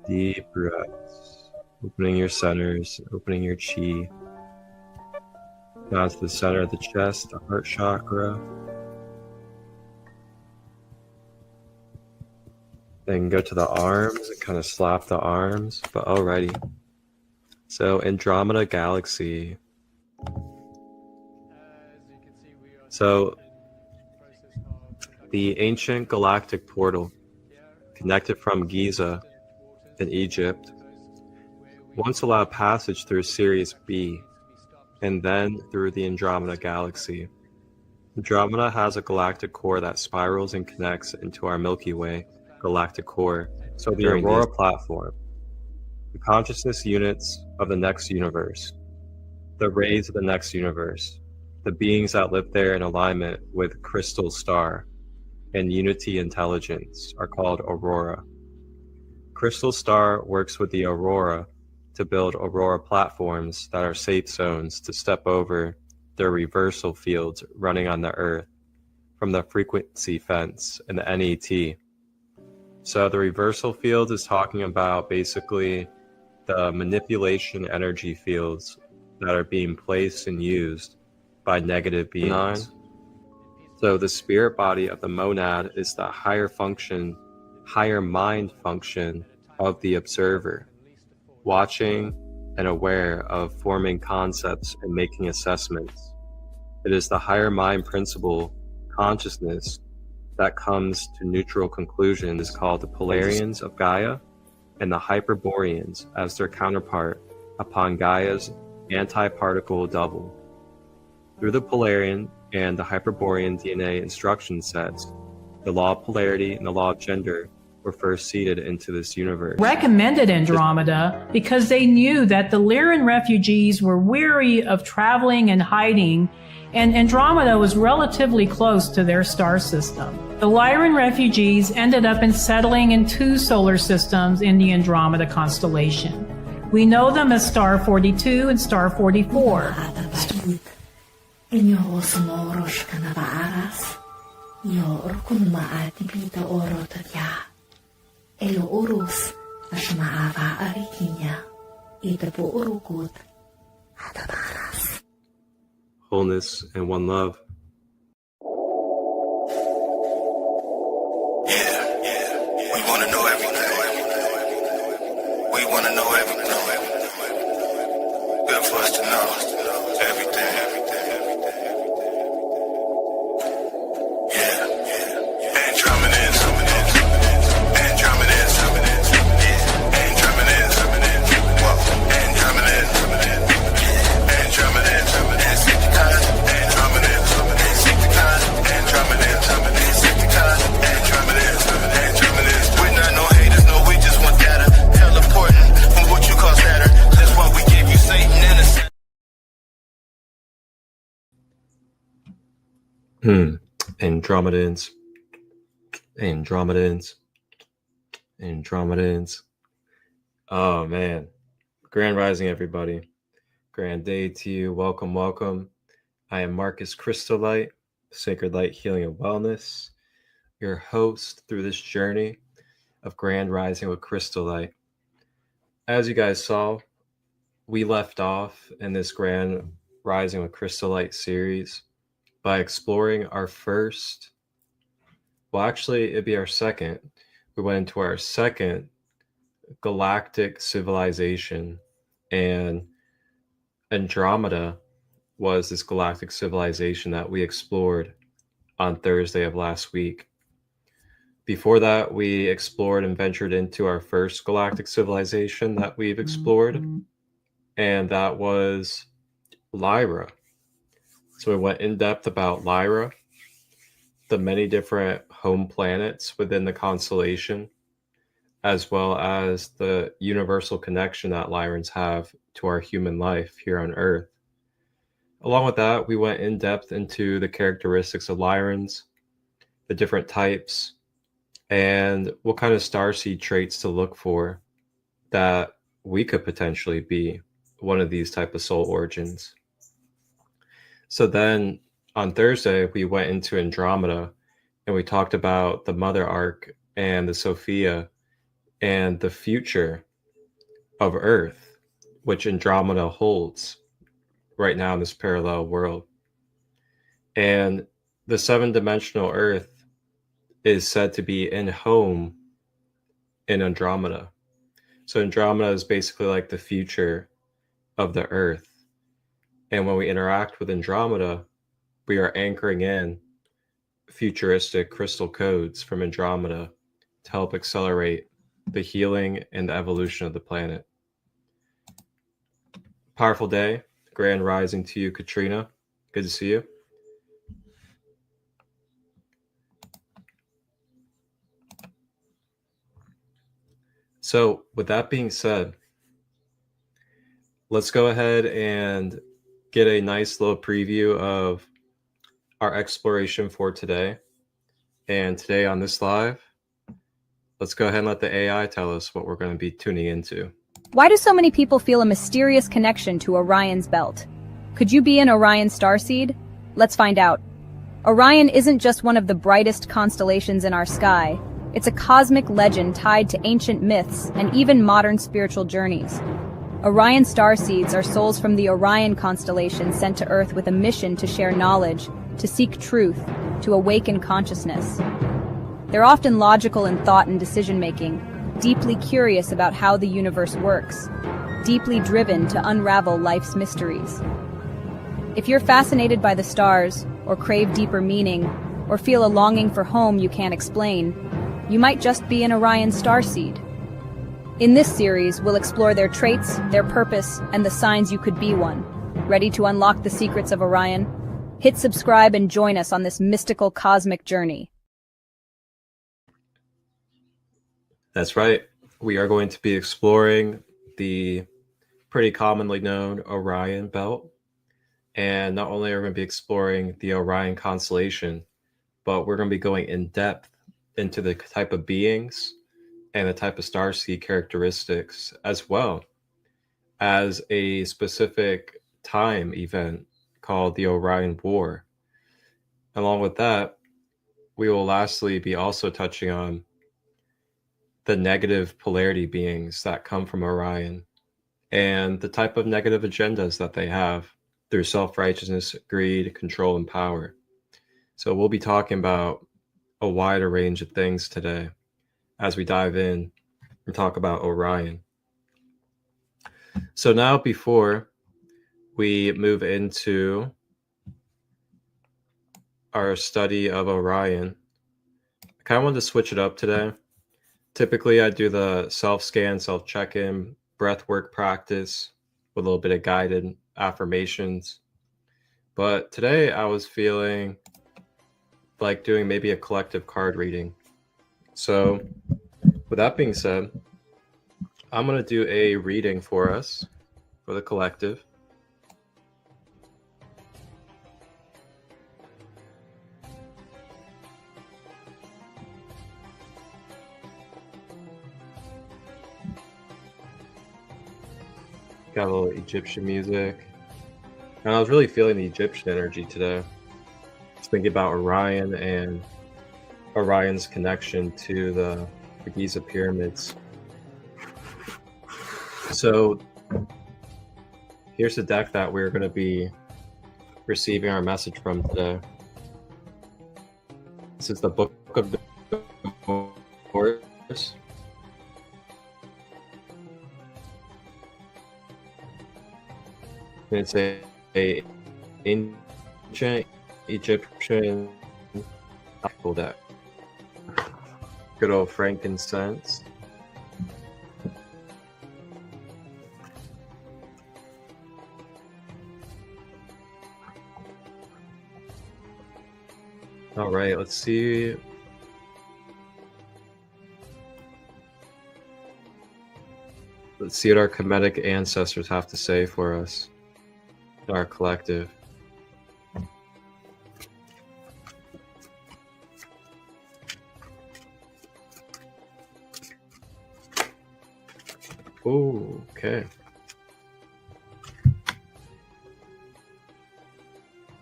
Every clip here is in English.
Deep breaths, opening your centers, opening your chi. Down to the center of the chest, the heart chakra. Then go to the arms and kind of slap the arms. But alrighty. So Andromeda Galaxy. So the ancient galactic portal connected from Giza in Egypt once allowed passage through Sirius B and then through the Andromeda Galaxy. Andromeda has a galactic core that spirals and connects into our Milky Way galactic core. So the Aurora platform, the consciousness units of the next universe, the rays of the next universe, the beings that live there in alignment with Crystal Star and Unity Intelligence are called Aurora. Crystal Star works with the Aurora to build Aurora platforms that are safe zones to step over their reversal fields running on the Earth from the frequency fence and the NET. So the reversal field is talking about basically the manipulation energy fields that are being placed and used by negative beings. So the spirit body of the monad is the higher function, higher mind function of the observer, watching and aware of forming concepts and making assessments. It is the higher mind principle, consciousness, that comes to neutral conclusions called the Polarians of Gaia and the Hyperboreans as their counterpart upon Gaia's anti-particle double. Through the Polarian and the Hyperborean DNA instruction sets, the law of polarity and the law of gender were first seeded into this universe. Recommended Andromeda because they knew that the Lyran refugees were weary of traveling and hiding, and Andromeda was relatively close to their star system. The Lyran refugees ended up settling in 2 solar systems in the Andromeda constellation. We know them as Star 42 and Star 44. Wholeness and one love. We want to know everything. We want to know everything. Good for us to know everything. Andromedans. Oh man. Grand Rising, everybody. Grand day to you. Welcome. I am Marcus ChristoLight, Sacred Light Healing and Wellness, your host through this journey of Grand Rising with ChristoLight. As you guys saw, we left off in this Grand Rising with ChristoLight series by exploring our first, it'd be our second. We went into our second galactic civilization, and Andromeda was this galactic civilization that we explored on Thursday of last week. Before that, we explored and ventured into our first galactic civilization that we've explored, and that was Lyra. So we went in depth about Lyra, the many different home planets within the constellation, as well as the universal connection that Lyrans have to our human life here on Earth. Along with that, we went in depth into the characteristics of Lyrans, the different types, and what kind of starseed traits to look for that we could potentially be one of these type of soul origins. So then on Thursday, we went into Andromeda and we talked about the Mother Arc and the Sophia and the future of Earth, which Andromeda holds right now in this parallel world. And the 7-dimensional Earth is said to be in home in Andromeda. So Andromeda is basically like the future of the Earth. And when we interact with Andromeda, we are anchoring in futuristic crystal codes from Andromeda to help accelerate the healing and the evolution of the planet. Powerful day. Grand rising to you, Katrina. Good to see you. So with that being said, let's go ahead and get a nice little preview of our exploration for today. And today on this live, let's go ahead and let the AI tell us what we're going to be tuning into. Why do so many people feel a mysterious connection to Orion's belt? Could you be an Orion starseed? Let's find out. Orion isn't just one of the brightest constellations in our sky. It's a cosmic legend tied to ancient myths and even modern spiritual journeys. Orion starseeds are souls from the Orion constellation sent to Earth with a mission to share knowledge, to seek truth, to awaken consciousness. They're often logical in thought and decision-making, deeply curious about how the universe works, deeply driven to unravel life's mysteries. If you're fascinated by the stars, or crave deeper meaning, or feel a longing for home you can't explain, you might just be an Orion starseed. In this series, we'll explore their traits, their purpose, and the signs you could be one. Ready to unlock the secrets of Orion? Hit subscribe and join us on this mystical cosmic journey. That's right. We are going to be exploring the pretty commonly known Orion belt. And not only are we going to be exploring the Orion constellation, but we're going to be going in depth into the type of beings and the type of starseed characteristics, as well as a specific time event called the Orion War. Along with that, we will lastly be also touching on the negative polarity beings that come from Orion and the type of negative agendas that they have through self-righteousness, greed, control, and power. So we'll be talking about a wider range of things today as we dive in and talk about Orion. So now, before we move into our study of Orion, I kind of wanted to switch it up today. Typically, I do the self-scan, self-check-in, breath work practice with a little bit of guided affirmations. But today I was feeling like doing maybe a collective card reading. So with that being said, I'm going to do a reading for us, for the collective. Got a little Egyptian music. And I was really feeling the Egyptian energy today. Just thinking about Orion and Orion's connection to the Giza pyramids. So here's the deck that we're going to be receiving our message from today. This is the Book of Divorce. It's a ancient Egyptian deck. Good old frankincense. All right, let's see. Let's see what our Kemetic ancestors have to say for us, our collective. Oh, okay.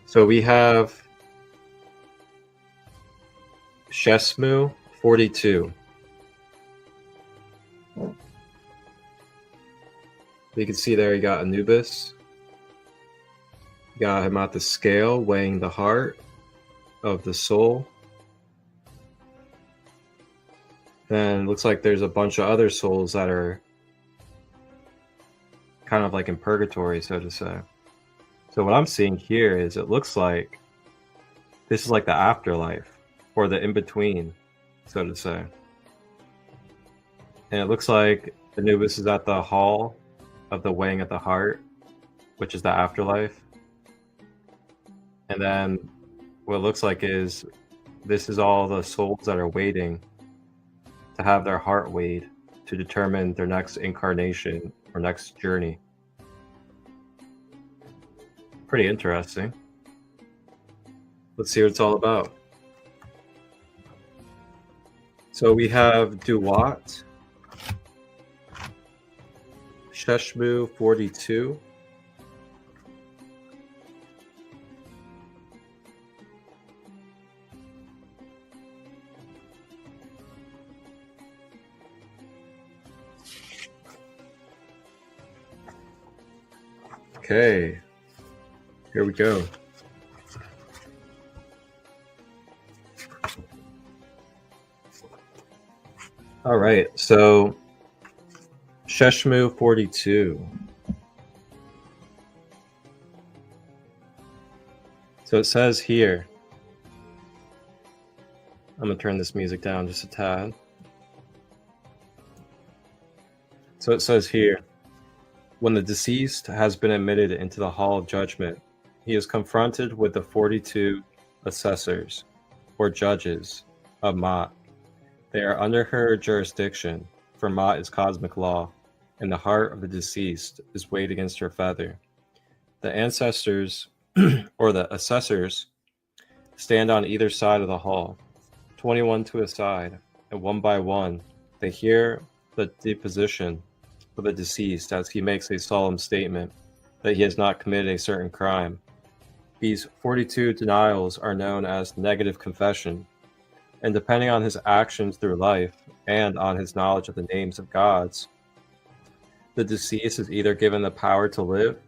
So we have Shesmu 42. You can see there you got Anubis. You got him at the scale weighing the heart of the soul. Then it looks like there's a bunch of other souls that are kind of like in purgatory, so to say. So what I'm seeing here is it looks like this is like the afterlife, or the in-between, so to say. And it looks like Anubis is at the hall of the weighing of the heart, which is the afterlife. And then what it looks like is this is all the souls that are waiting to have their heart weighed to determine their next incarnation or next journey. Pretty interesting. Let's see what it's all about. So we have Duat, Sheshmu 42, okay, here we go. All right, so Sheshmu 42. So it says here, I'm going to turn this music down just a tad. So it says here, when the deceased has been admitted into the hall of judgment, he is confronted with the 42 assessors, or judges, of Ma'at. They are under her jurisdiction, for Ma'at is cosmic law, and the heart of the deceased is weighed against her feather. The ancestors, or the assessors, stand on either side of the hall, 21 to a side, and one by one, they hear the deposition of the deceased as he makes a solemn statement that he has not committed a certain crime. These 42 denials are known as negative confession, and depending on his actions through life and on his knowledge of the names of gods, the deceased is either given the power to live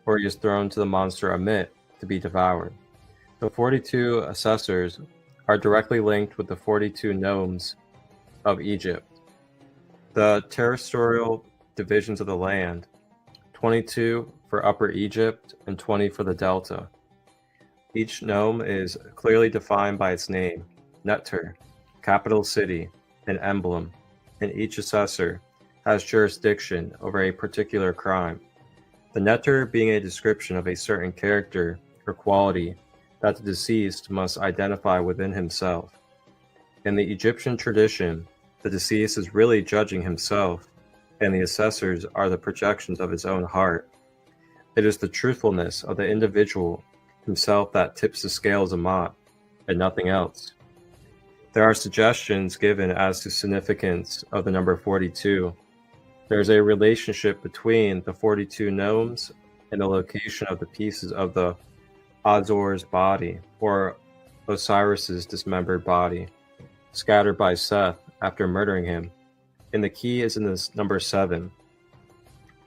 or he is thrown to the monster Amit to be devoured. The 42 assessors are directly linked with the 42 nomes of Egypt. The territorial divisions of the land, 22 for Upper Egypt and 20 for the Delta. Each nome is clearly defined by its name, Neter, capital city, and emblem, and each assessor has jurisdiction over a particular crime. The Neter being a description of a certain character or quality that the deceased must identify within himself. In the Egyptian tradition, the deceased is really judging himself, and the assessors are the projections of his own heart. It is the truthfulness of the individual himself that tips the scales of Ma'at, and nothing else. There are suggestions given as to significance of the number 42. There is a relationship between the 42 nomes and the location of the pieces of the Azor's body, or Osiris's dismembered body, scattered by Seth after murdering him. And the key is in this number 7,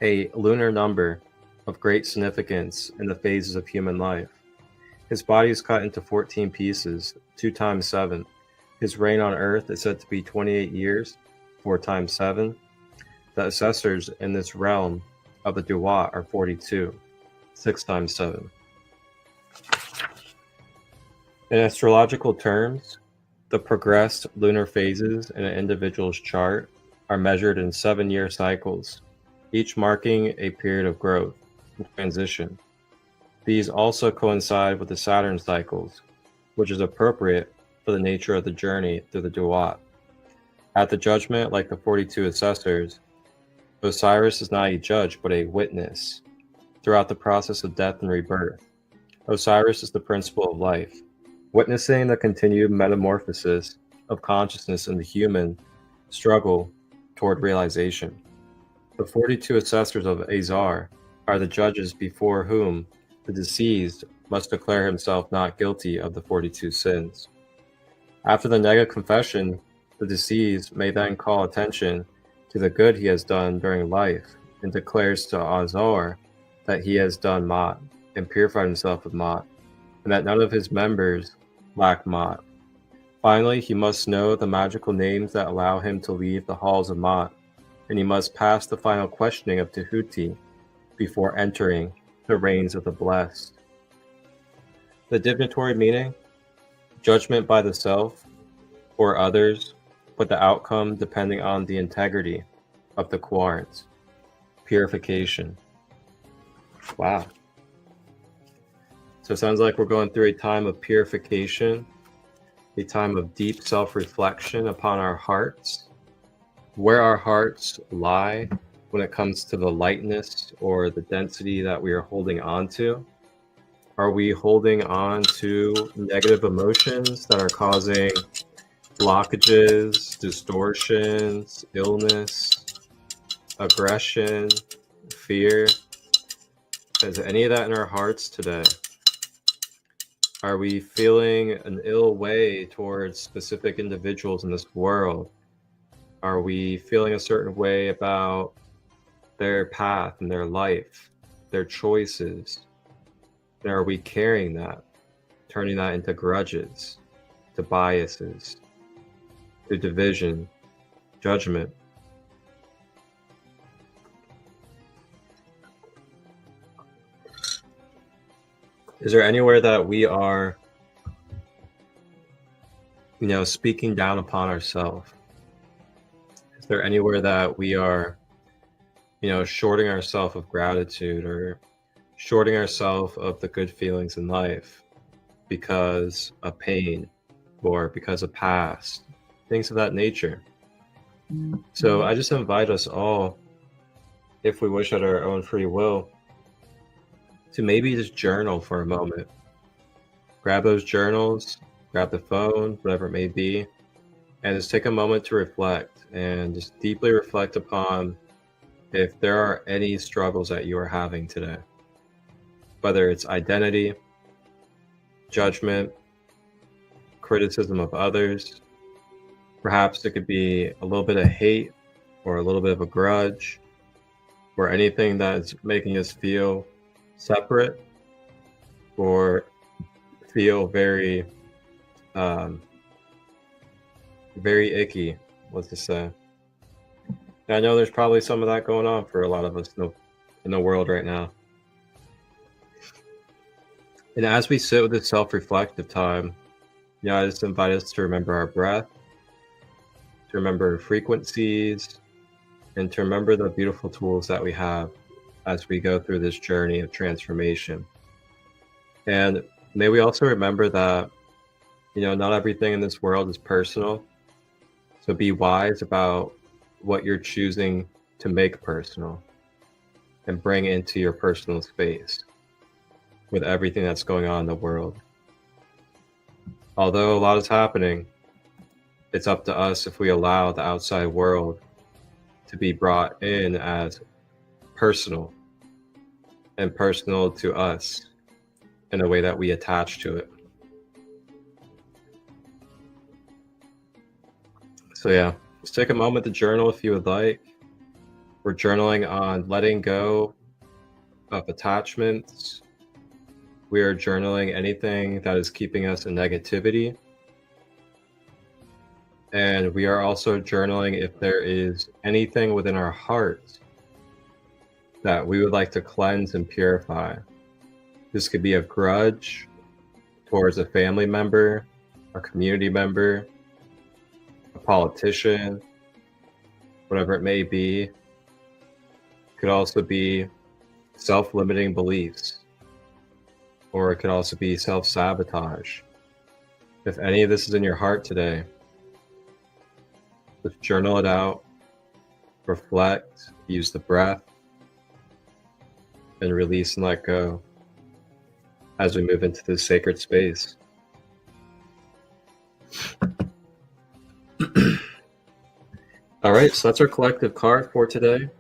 a lunar number of great significance in the phases of human life. His body is cut into 14 pieces, 2 times 7. His reign on earth is said to be 28 years, 4 times 7. The assessors in this realm of the Duat are 42, 6 times 7. In astrological terms, the progressed lunar phases in an individual's chart are measured in 7-year cycles, each marking a period of growth and transition. These also coincide with the Saturn cycles, which is appropriate for the nature of the journey through the Duat. At the judgment, like the 42 assessors, Osiris is not a judge but a witness throughout the process of death and rebirth. Osiris is the principle of life, witnessing the continued metamorphosis of consciousness in the human struggle toward realization. The 42 assessors of Azar are the judges before whom the deceased must declare himself not guilty of the 42 sins. After the negative confession, the deceased may then call attention to the good he has done during life and declares to Azor that he has done Mot and purified himself with Mot, and that none of his members lack Mot. Finally, he must know the magical names that allow him to leave the halls of Mot, and he must pass the final questioning of Tehuti before entering the reigns of the blessed. The divinatory meaning: judgment by the self or others, but the outcome depending on the integrity of the quarrants. Purification. Wow. So it sounds like we're going through a time of purification, a time of deep self-reflection upon our hearts, where our hearts lie when it comes to the lightness or the density that we are holding on to. Are we holding on to negative emotions that are causing blockages, distortions, illness, aggression, fear? Is any of that in our hearts today? Are we feeling an ill way towards specific individuals in this world? Are we feeling a certain way about their path and their life, their choices? And are we carrying that, turning that into grudges, to biases, to division, judgment? Is there anywhere that we are, speaking down upon ourselves? Is there anywhere that we are, shorting ourselves of gratitude or shorting ourselves of the good feelings in life because of pain or because of past, things of that nature? So I just invite us all, if we wish at our own free will, to maybe just journal for a moment. Grab those journals, grab the phone, whatever it may be, and just take a moment to reflect and just deeply reflect upon if there are any struggles that you are having today. Whether it's identity, judgment, criticism of others, perhaps it could be a little bit of hate or a little bit of a grudge or anything that is making us feel separate or feel very icky, let's just say. And I know there's probably some of that going on for a lot of us in the world right now. And as we sit with this self-reflective time, I just invite us to remember our breath, to remember frequencies, and to remember the beautiful tools that we have as we go through this journey of transformation. And may we also remember that, not everything in this world is personal. So be wise about what you're choosing to make personal and bring into your personal space with everything that's going on in the world. Although a lot is happening, it's up to us if we allow the outside world to be brought in as personal and personal to us in a way that we attach to it. So yeah, just take a moment to journal if you would like. We're journaling on letting go of attachments. We are journaling anything that is keeping us in negativity. And we are also journaling if there is anything within our hearts that we would like to cleanse and purify. This could be a grudge towards a family member, a community member, a politician, whatever it may be. It could also be self-limiting beliefs, or it could also be self-sabotage. If any of this is in your heart today, just journal it out, reflect, use the breath, and release and let go as we move into this sacred space. All right, so that's our collective card for today.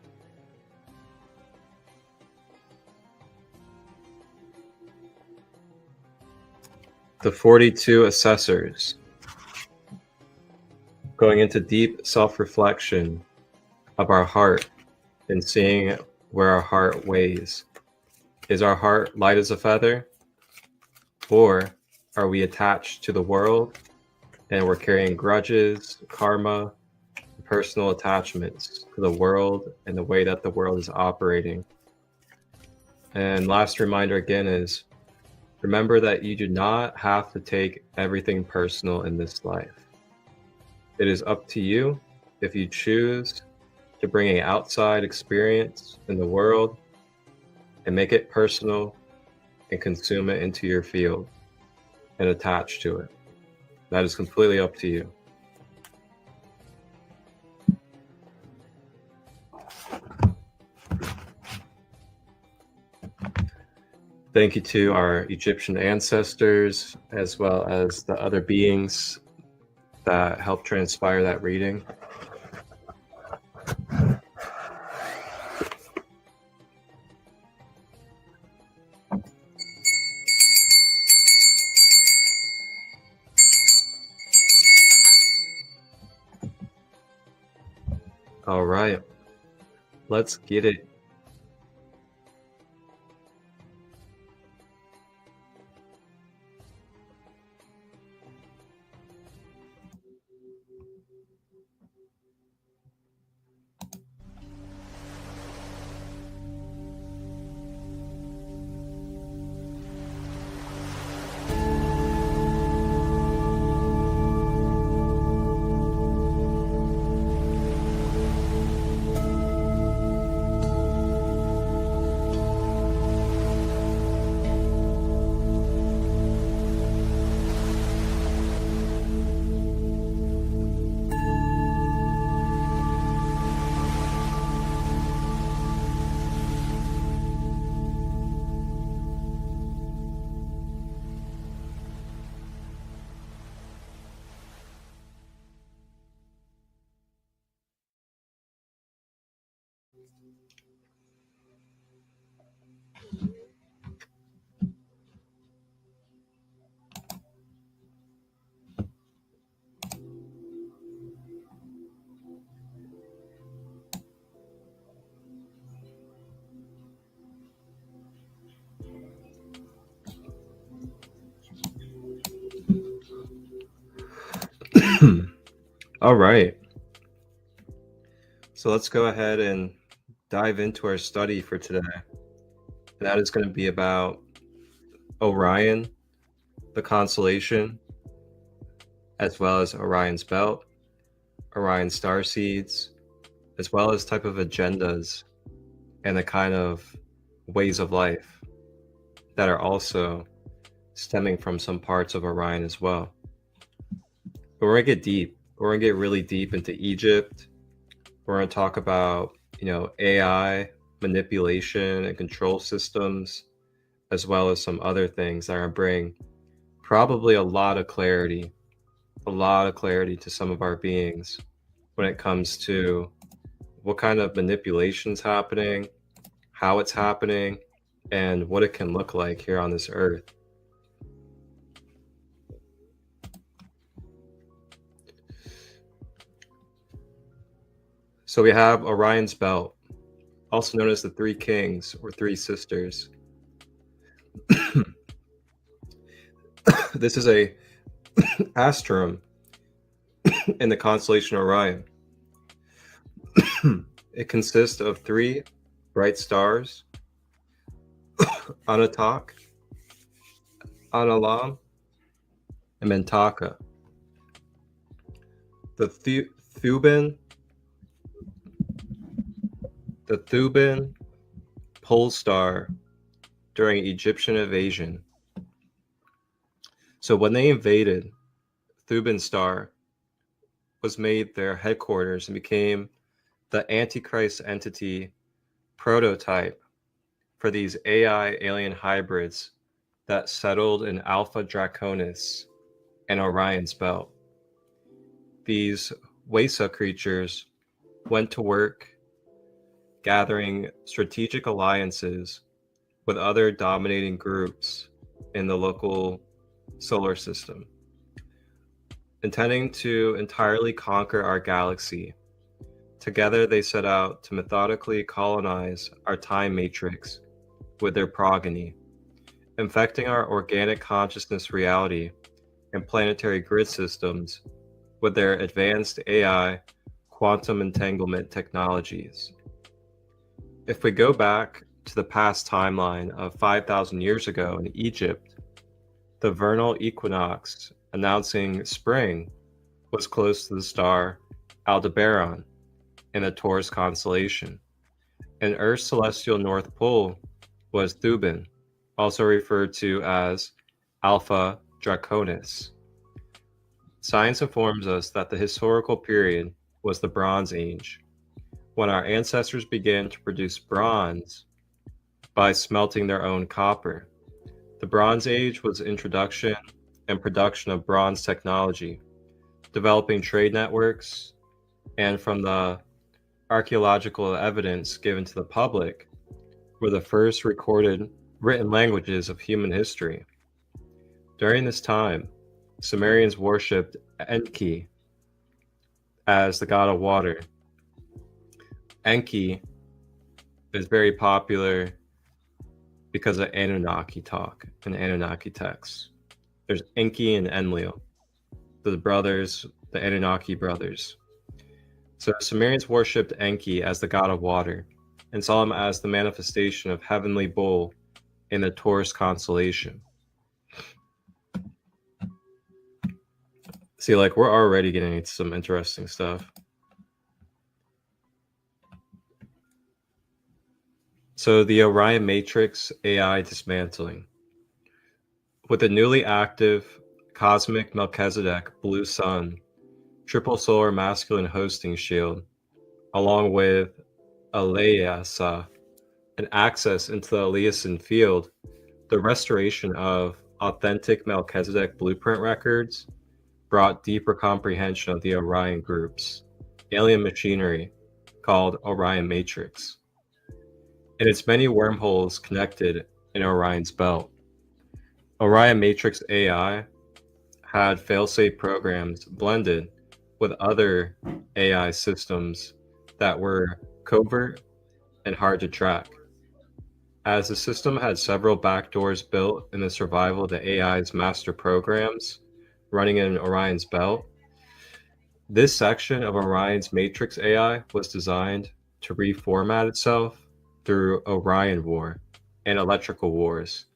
The 42 assessors, going into deep self-reflection of our heart and seeing where our heart weighs. Is our heart light as a feather? Or are we attached to the world and we're carrying grudges, karma, personal attachments to the world and the way that the world is operating? And last reminder again is, remember that you do not have to take everything personal in this life. It is up to you if you choose to bring an outside experience in the world and make it personal and consume it into your field and attach to it. That is completely up to you. Thank you to our Egyptian ancestors, as well as the other beings that helped transpire that reading. All right, let's get it. All right. So let's go ahead and dive into our study for today. And that is going to be about Orion, the constellation, as well as Orion's belt, Orion star seeds, as well as type of agendas and the kind of ways of life that are also stemming from some parts of Orion as well. But we're going to get deep. We're going to get really deep into Egypt. We're going to talk about, AI, manipulation and control systems, as well as some other things that are going to bring probably a lot of clarity to some of our beings when it comes to what kind of manipulation's happening, how it's happening, and what it can look like here on this earth. So we have Orion's belt, also known as the Three Kings or Three Sisters. This is a asteroid in the constellation Orion. It consists of three bright stars, Anatak, Analam, and Mentaka. The Thuban pole star during Egyptian invasion. So when they invaded, Thuban star was made their headquarters and became the Antichrist entity prototype for these AI alien hybrids that settled in Alpha Draconis and Orion's belt. These Wesa creatures went to work gathering strategic alliances with other dominating groups in the local solar system, intending to entirely conquer our galaxy, Together, they set out to methodically colonize our time matrix with their progeny, infecting our organic consciousness reality and planetary grid systems with their advanced AI quantum entanglement technologies. If we go back to the past timeline of 5,000 years ago in Egypt, the vernal equinox announcing spring was close to the star Aldebaran in the Taurus constellation, and Earth's celestial north pole was Thuban, also referred to as Alpha Draconis. Science informs us that the historical period was the Bronze Age, when our ancestors began to produce bronze by smelting their own copper. The Bronze Age was the introduction and production of bronze technology, developing trade networks, and from the archaeological evidence given to the public were the first recorded written languages of human history. During this time, Sumerians worshipped Enki as the god of water. Enki is very popular because of Anunnaki talk and Anunnaki texts. There's Enki and Enlil, the brothers, the Anunnaki brothers. So Sumerians worshipped Enki as the god of water and saw him as the manifestation of heavenly bull in the Taurus constellation. See, like, we're already getting into some interesting stuff. So the Orion Matrix AI dismantling. With the newly active cosmic Melchizedek blue sun, triple solar masculine hosting shield, along with Aleasa, an access into the Eliason field, the restoration of authentic Melchizedek blueprint records brought deeper comprehension of the Orion groups, alien machinery called Orion Matrix, and its many wormholes connected in Orion's belt. Orion Matrix AI had failsafe programs blended with other AI systems that were covert and hard to track. As the system had several backdoors built in the survival of the AI's master programs running in Orion's belt, this section of Orion's Matrix AI was designed to reformat itself through Orion War and Electrical Wars,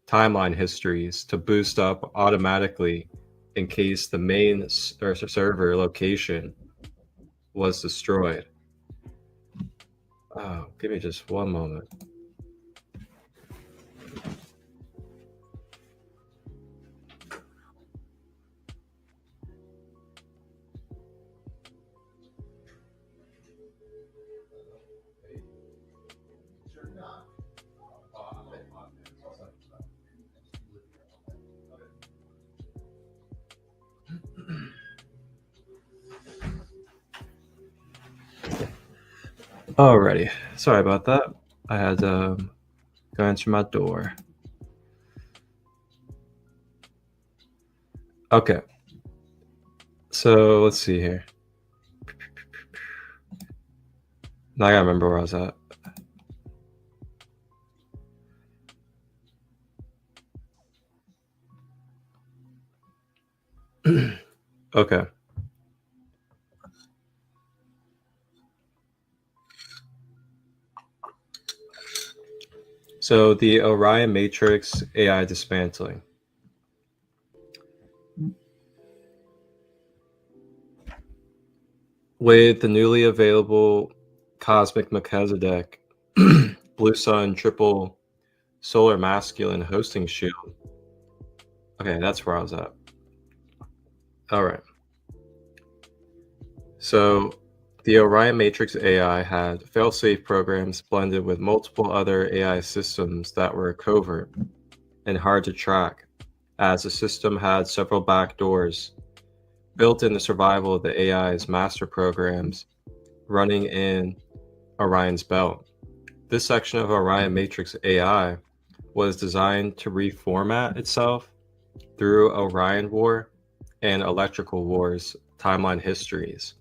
timeline histories to boost up automatically in case the main server location was destroyed. Oh, give me just one moment. Alrighty, sorry about that. I had to go answer my door. Okay, so let's see here. Now I gotta remember where I was at. Okay. So the Orion Matrix AI dismantling. With the newly available cosmic Melchizedek blue sun triple solar masculine hosting shield. Okay, that's where I was at. All right. So the Orion Matrix AI had failsafe programs blended with multiple other AI systems that were covert and hard to track, as the system had several backdoors built in the survival of the AI's master programs running in Orion's belt. This section of Orion Matrix AI was designed to reformat itself through Orion War and Electrical Wars timeline histories.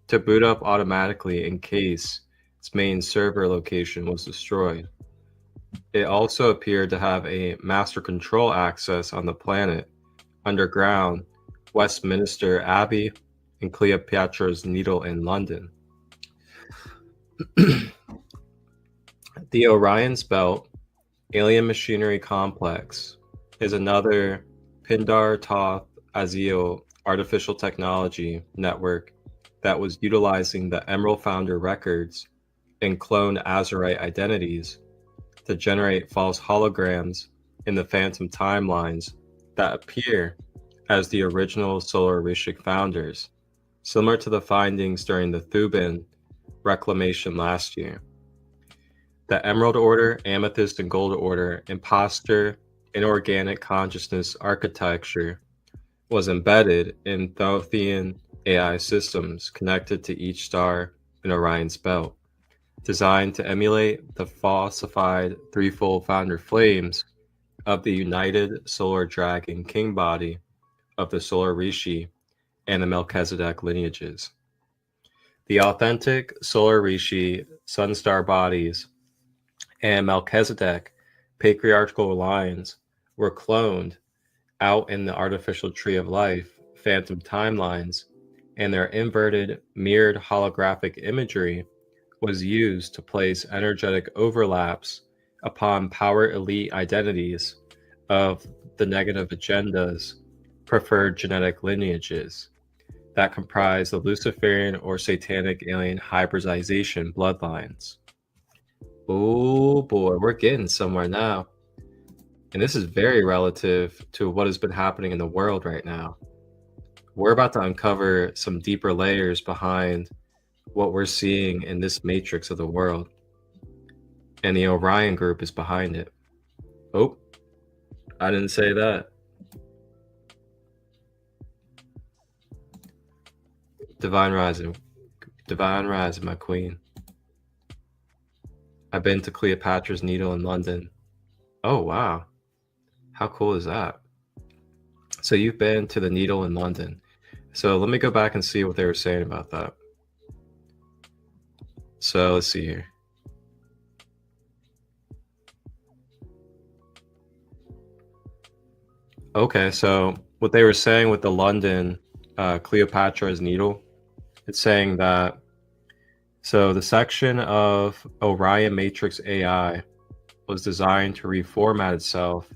to boot up automatically in case its main server location was destroyed. It also appeared to have a master control access on the planet, underground, Westminster Abbey, and Cleopatra's Needle in London. The Orion's Belt Alien Machinery Complex is another Pindar Toth Azil artificial technology network that was utilizing the Emerald Founder records and cloned Azurite identities to generate false holograms in the phantom timelines that appear as the original Solar Rishik founders, similar to the findings during the Thuban reclamation last year. The Emerald Order, Amethyst, and Gold Order imposter inorganic consciousness architecture was embedded in Thothean AI systems connected to each star in Orion's belt, designed to emulate the falsified threefold founder flames of the united solar dragon king body of the Solar Rishi and the Melchizedek lineages. The authentic Solar Rishi sun-star bodies and Melchizedek patriarchal lines were cloned out in the artificial tree of life phantom timelines, and their inverted mirrored holographic imagery was used to place energetic overlaps upon power elite identities of the negative agenda's preferred genetic lineages that comprise the Luciferian or Satanic alien hybridization bloodlines. Oh boy, we're getting somewhere now. And this is very relative to what has been happening in the world right now. We're about to uncover some deeper layers behind what we're seeing in this matrix of the world. And the Orion group is behind it. Oh, I didn't say that. Divine Rising, my queen. I've been to Cleopatra's Needle in London. Oh, wow. How cool is that? So you've been to the Needle in London. So let me go back and see what they were saying about that. So let's see here. Okay, so what they were saying with the London Cleopatra's Needle, it's saying that, so the section of Orion Matrix AI was designed to reformat itself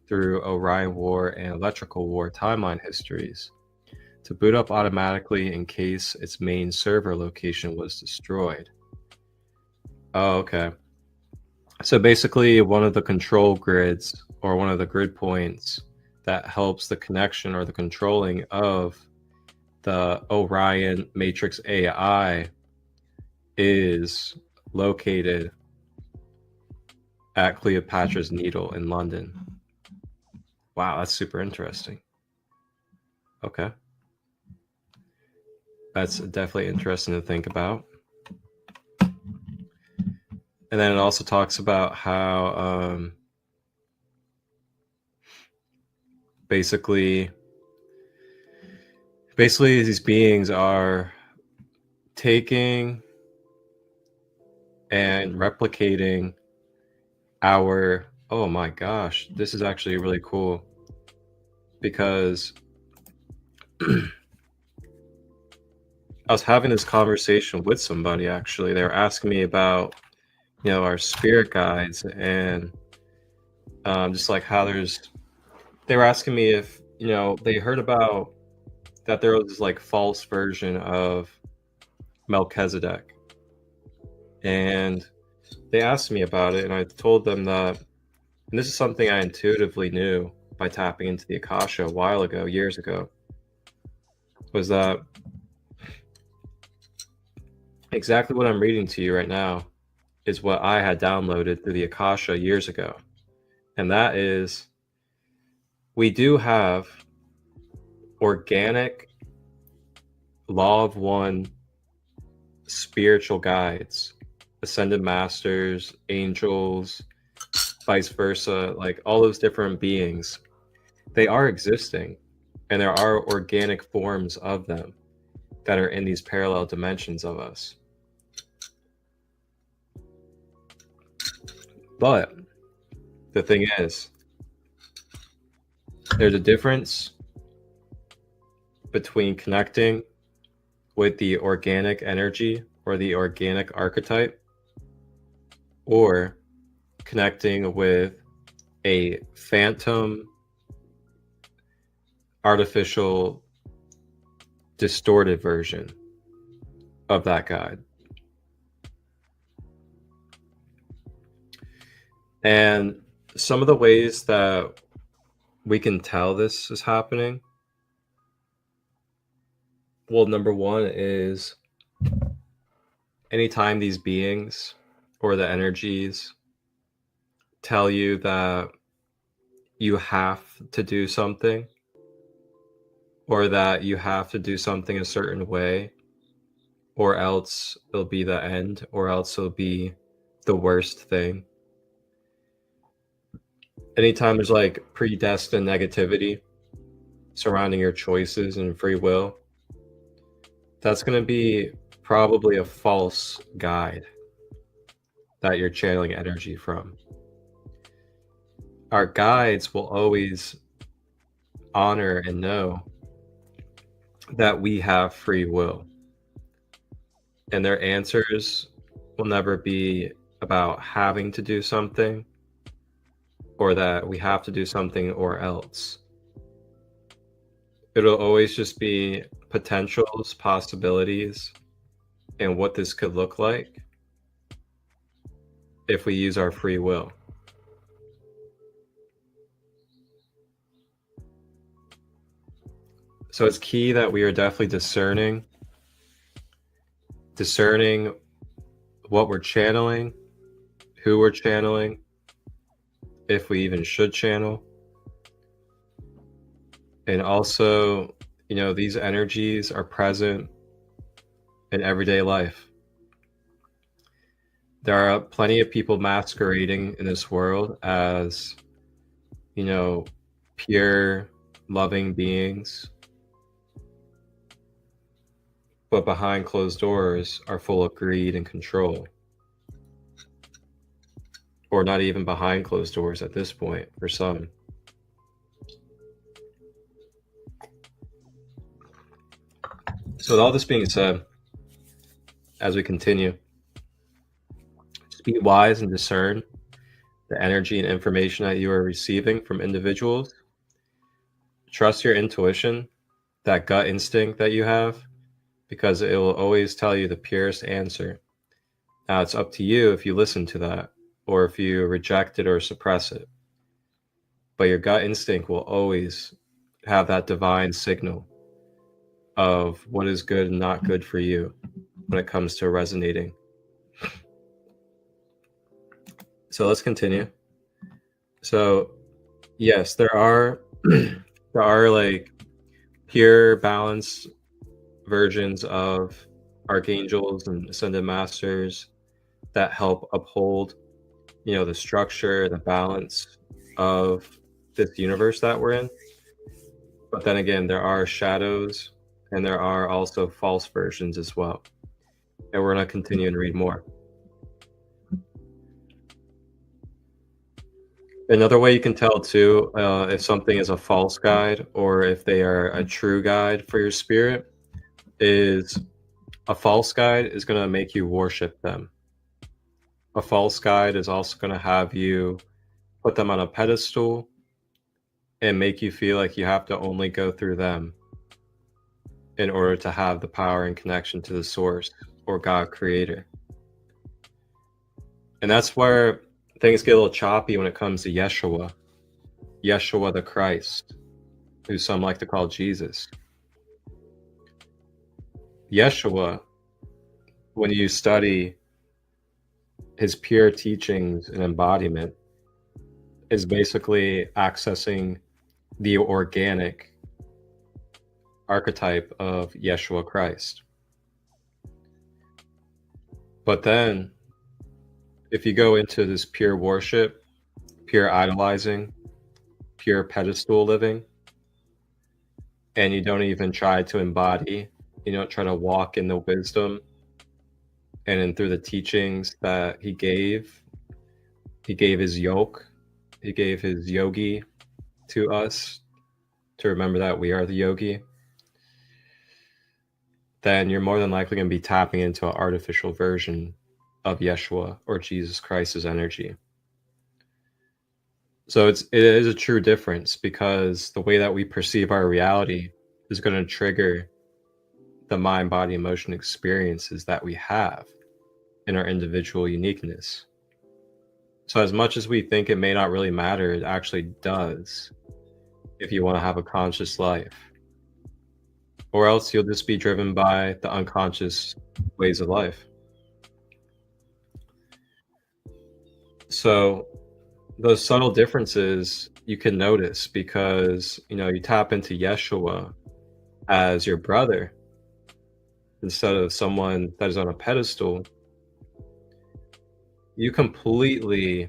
through Orion War and Electrical War timeline histories to boot up automatically in case its main server location was destroyed. Oh, okay. So basically one of the control grids, or one of the grid points that helps the connection or the controlling of the Orion Matrix AI is located at Cleopatra's Needle in London. Wow, that's super interesting. Okay. That's definitely interesting to think about. And then it also talks about how basically these beings are taking and replicating our, oh my gosh, this is actually really cool, because I was having this conversation with somebody, actually. They were asking me about, our spirit guides, and just like how they were asking me if, they heard about that there was this like false version of Melchizedek. And they asked me about it, and I told them that, and this is something I intuitively knew by tapping into the Akasha a while ago, years ago, was that exactly what I'm reading to you right now is what I had downloaded through the Akasha years ago. And that is, we do have organic law of one spiritual guides, ascended masters, angels, vice versa, like all those different beings. They are existing, and there are organic forms of them. that are in these parallel dimensions of us. But the thing is, there's a difference between connecting with the organic energy or the organic archetype, or connecting with a phantom, artificial, distorted version of that guide. And some of the ways that we can tell this is happening, well, number one is anytime these beings or the energies tell you that you have to do something, or that you have to do something a certain way, or else it'll be the end, or else it'll be the worst thing. Anytime there's like predestined negativity surrounding your choices and free will, that's going to be probably a false guide that you're channeling energy from. Our guides will always honor and know that we have free will, and their answers will never be about having to do something, or that we have to do something or else. It'll always just be potentials, possibilities, and what this could look like if we use our free will. So it's key that we are definitely discerning what we're channeling, who we're channeling, if we even should channel. And also, you know, these energies are present in everyday life. There are plenty of people masquerading in this world as, you know, pure, loving beings, but behind closed doors are full of greed and control. Or not even behind closed doors at this point for some. So with all this being said, as we continue, just be wise and discern the energy and information that you are receiving from individuals. Trust your intuition, that gut instinct that you have, because it will always tell you the purest answer. Now it's up to you if you listen to that, or if you reject it or suppress it. But your gut instinct will always have that divine signal of what is good and not good for you when it comes to resonating. So let's continue. So yes, there are like pure, balanced versions of archangels and ascended masters that help uphold, you know, the structure, the balance of this universe that we're in. But then again, there are shadows, and there are also false versions as well. And we're going to continue and read more. Another way you can tell too, if something is a false guide or if they are a true guide for your spirit, is a false guide is going to make you worship them. A false guide is also going to have you put them on a pedestal and make you feel like you have to only go through them in order to have the power and connection to the source or God creator. And that's where things get a little choppy when it comes to Yeshua the Christ, who some like to call Jesus. Yeshua, when you study his pure teachings and embodiment, is basically accessing the organic archetype of Yeshua Christ. But then, if you go into this pure worship, pure idolizing, pure pedestal living, and you don't even try to embody trying to walk in the wisdom and in through the teachings that he gave his yoke, he gave his yogi to us to remember that we are the yogi, then you're more than likely going to be tapping into an artificial version of Yeshua or Jesus Christ's energy. So it is a true difference, because the way that we perceive our reality is going to trigger the mind, body, emotion experiences that we have in our individual uniqueness. So as much as we think it may not really matter, it actually does if you want to have a conscious life. Or else you'll just be driven by the unconscious ways of life. So those subtle differences you can notice, because you tap into Yeshua as your brother instead of someone that is on a pedestal. You completely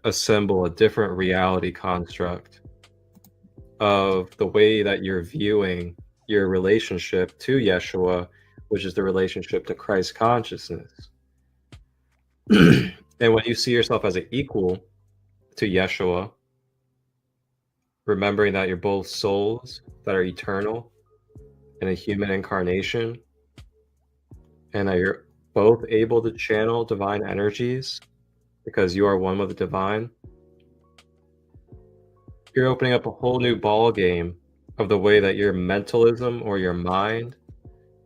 assemble a different reality construct of the way that you're viewing your relationship to Yeshua, which is the relationship to Christ consciousness. And when you see yourself as an equal to Yeshua, remembering that you're both souls that are eternal in a human incarnation, and that you're both able to channel divine energies because you are one with the divine, you're opening up a whole new ball game of the way that your mentalism or your mind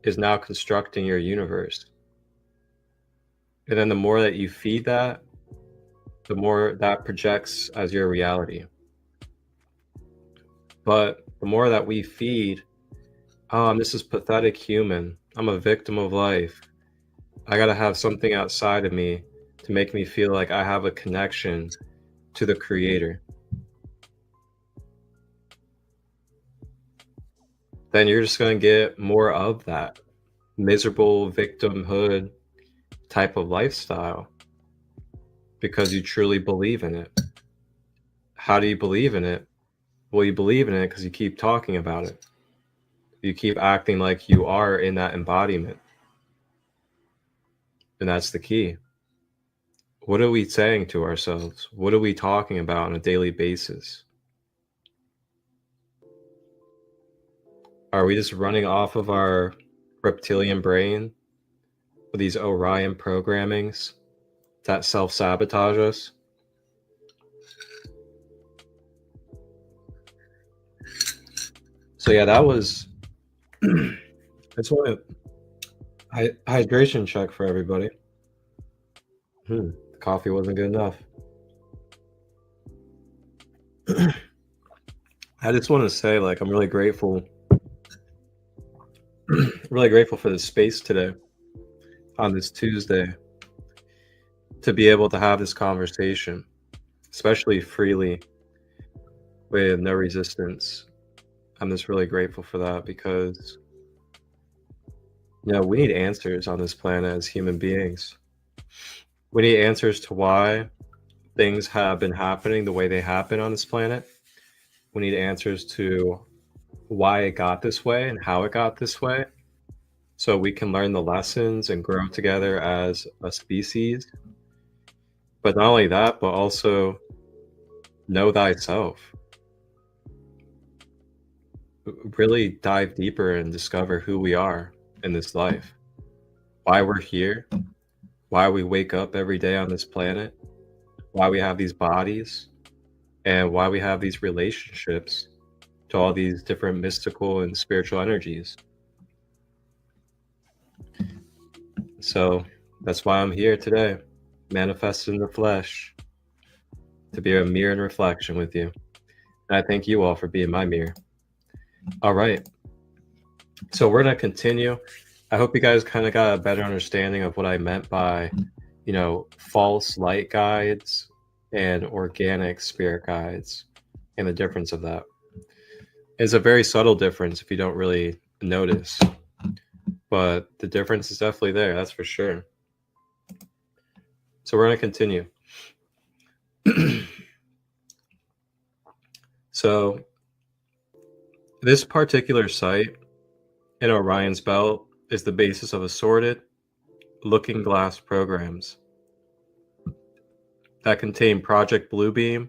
is now constructing your universe. And then the more that you feed that, the more that projects as your reality. But the more that we feed, oh, I'm just this pathetic human, I'm a victim of life, I gotta have something outside of me to make me feel like I have a connection to the Creator, then you're just gonna get more of that miserable victimhood type of lifestyle, because you truly believe in it. How do you believe in it? Well, you believe in it because you keep talking about it. You keep acting like you are in that embodiment. And that's the key. What are we saying to ourselves? What are we talking about on a daily basis? Are we just running off of our reptilian brain with these Orion programmings that self-sabotage us? So yeah, that was that's what hydration check for everybody. The coffee wasn't good enough. I just want to say, like, I'm really grateful really grateful for this space today on this Tuesday to be able to have this conversation, especially freely with no resistance. I'm just really grateful for that, because we need answers on this planet as human beings. We need answers to why things have been happening the way they happen on this planet. We need answers to why it got this way and how it got this way, so we can learn the lessons and grow together as a species. But not only that, but also know thyself. Really dive deeper and discover who we are in this life, why we're here, why we wake up every day on this planet, why we have these bodies, and why we have these relationships to all these different mystical and spiritual energies. So that's why I'm here today, manifested in the flesh, to be a mirror and reflection with you. And I thank you all for being my mirror. All right. So we're going to continue. I hope you guys kind of got a better understanding of what I meant by, false light guides and organic spirit guides, and the difference of that. It's a very subtle difference if you don't really notice, but the difference is definitely there, that's for sure. So we're going to continue. So this particular site in Orion's belt is the basis of assorted looking glass programs that contain Project Bluebeam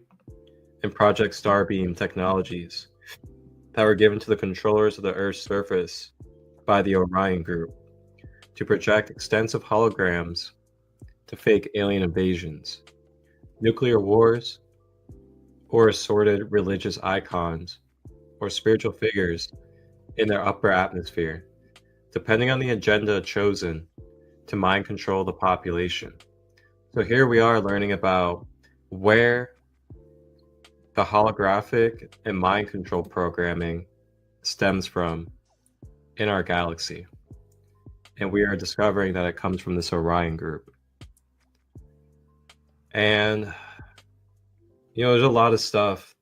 and Project Starbeam technologies that were given to the controllers of the Earth's surface by the Orion Group to project extensive holograms to fake alien invasions, nuclear wars, or assorted religious icons or spiritual figures in their upper atmosphere, depending on the agenda chosen to mind control the population. So here we are learning about where the holographic and mind control programming stems from in our galaxy. And we are discovering that it comes from this Orion group. And, there's a lot of stuff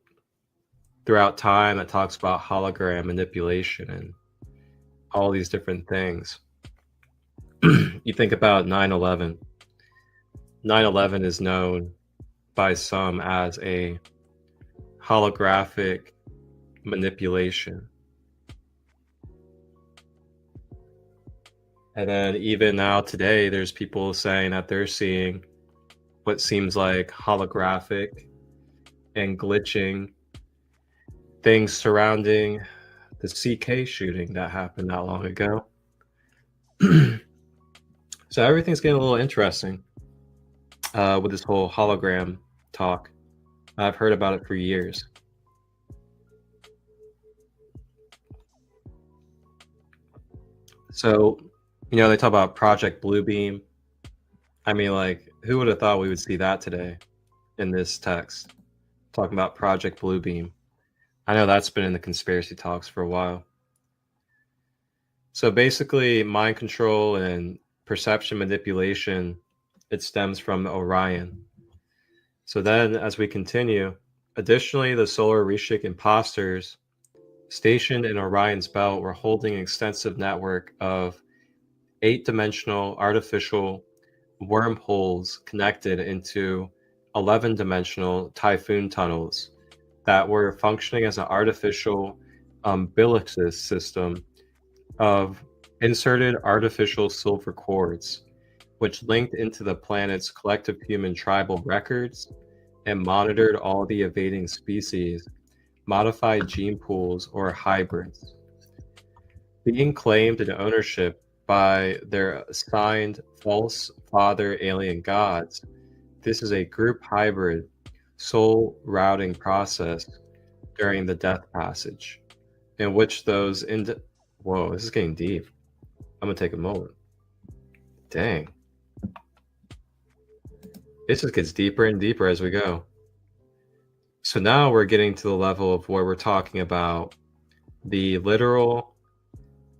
throughout time that talks about hologram manipulation and all these different things. You think about 9/11. 9/11 is known by some as a holographic manipulation. And then even now today, there's people saying that they're seeing what seems like holographic and glitching things surrounding the CK shooting that happened not long ago. So everything's getting a little interesting with this whole hologram talk. I've heard about it for years. So, they talk about Project Bluebeam. I mean, like, who would have thought we would see that today in this text? Talking about Project Bluebeam. I know that's been in the conspiracy talks for a while. So basically, mind control and perception manipulation, it stems from Orion. So then, as we continue, additionally, the Solar Rishik imposters stationed in Orion's belt were holding an extensive network of 8-dimensional artificial wormholes connected into 11-dimensional typhoon tunnels that were functioning as an artificial umbilicus system of inserted artificial silver cords, which linked into the planet's collective human tribal records and monitored all the evading species, modified gene pools, or hybrids. Being claimed in ownership by their assigned false father alien gods, this is a group hybrid soul routing process during the death passage, in which those whoa, this is getting deep. I'm gonna take a moment. Dang. It just gets deeper and deeper as we go. So now we're getting to the level of where we're talking about the literal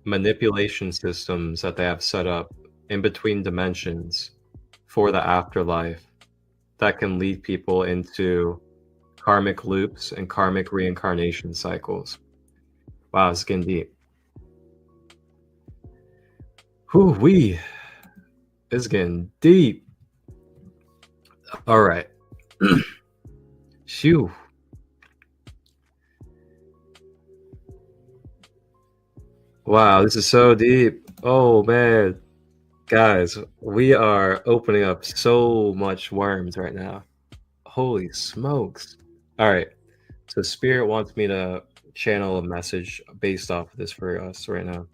manipulation systems that they have set up in between dimensions for the afterlife that can lead people into karmic loops and karmic reincarnation cycles. Wow, it's getting deep. Whoo-wee. It's getting deep. All right. Phew. Wow, this is so deep. Oh, man. Guys, we are opening up so much worms right now. Holy smokes. All right. So Spirit wants me to channel a message based off of this for us right now.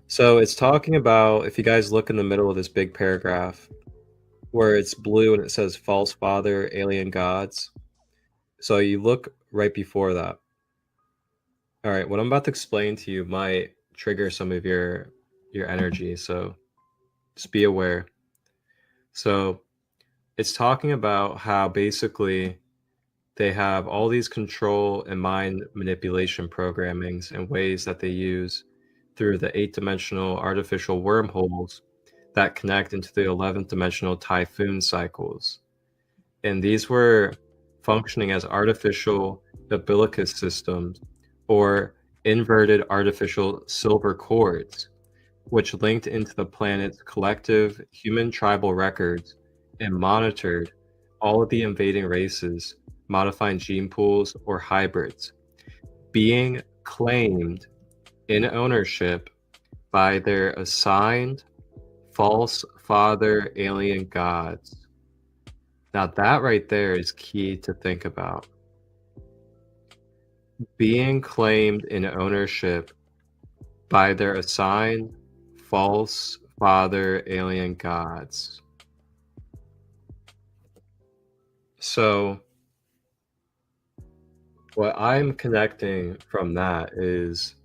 So it's talking about, if you guys look in the middle of this big paragraph where it's blue and it says false father, alien gods. So you look right before that. All right, what I'm about to explain to you might trigger some of your energy, so just be aware. So it's talking about how basically they have all these control and mind manipulation programmings and ways that they use through the 8-dimensional artificial wormholes that connect into the 11th dimensional typhoon cycles. And these were functioning as artificial umbilicus systems or inverted artificial silver cords, which linked into the planet's collective human tribal records and monitored all of the invading races, modifying gene pools or hybrids, being claimed in ownership by their assigned false father alien gods. Now that right there is key to think about. Being claimed in ownership by their assigned false father alien gods. So what I'm connecting from that is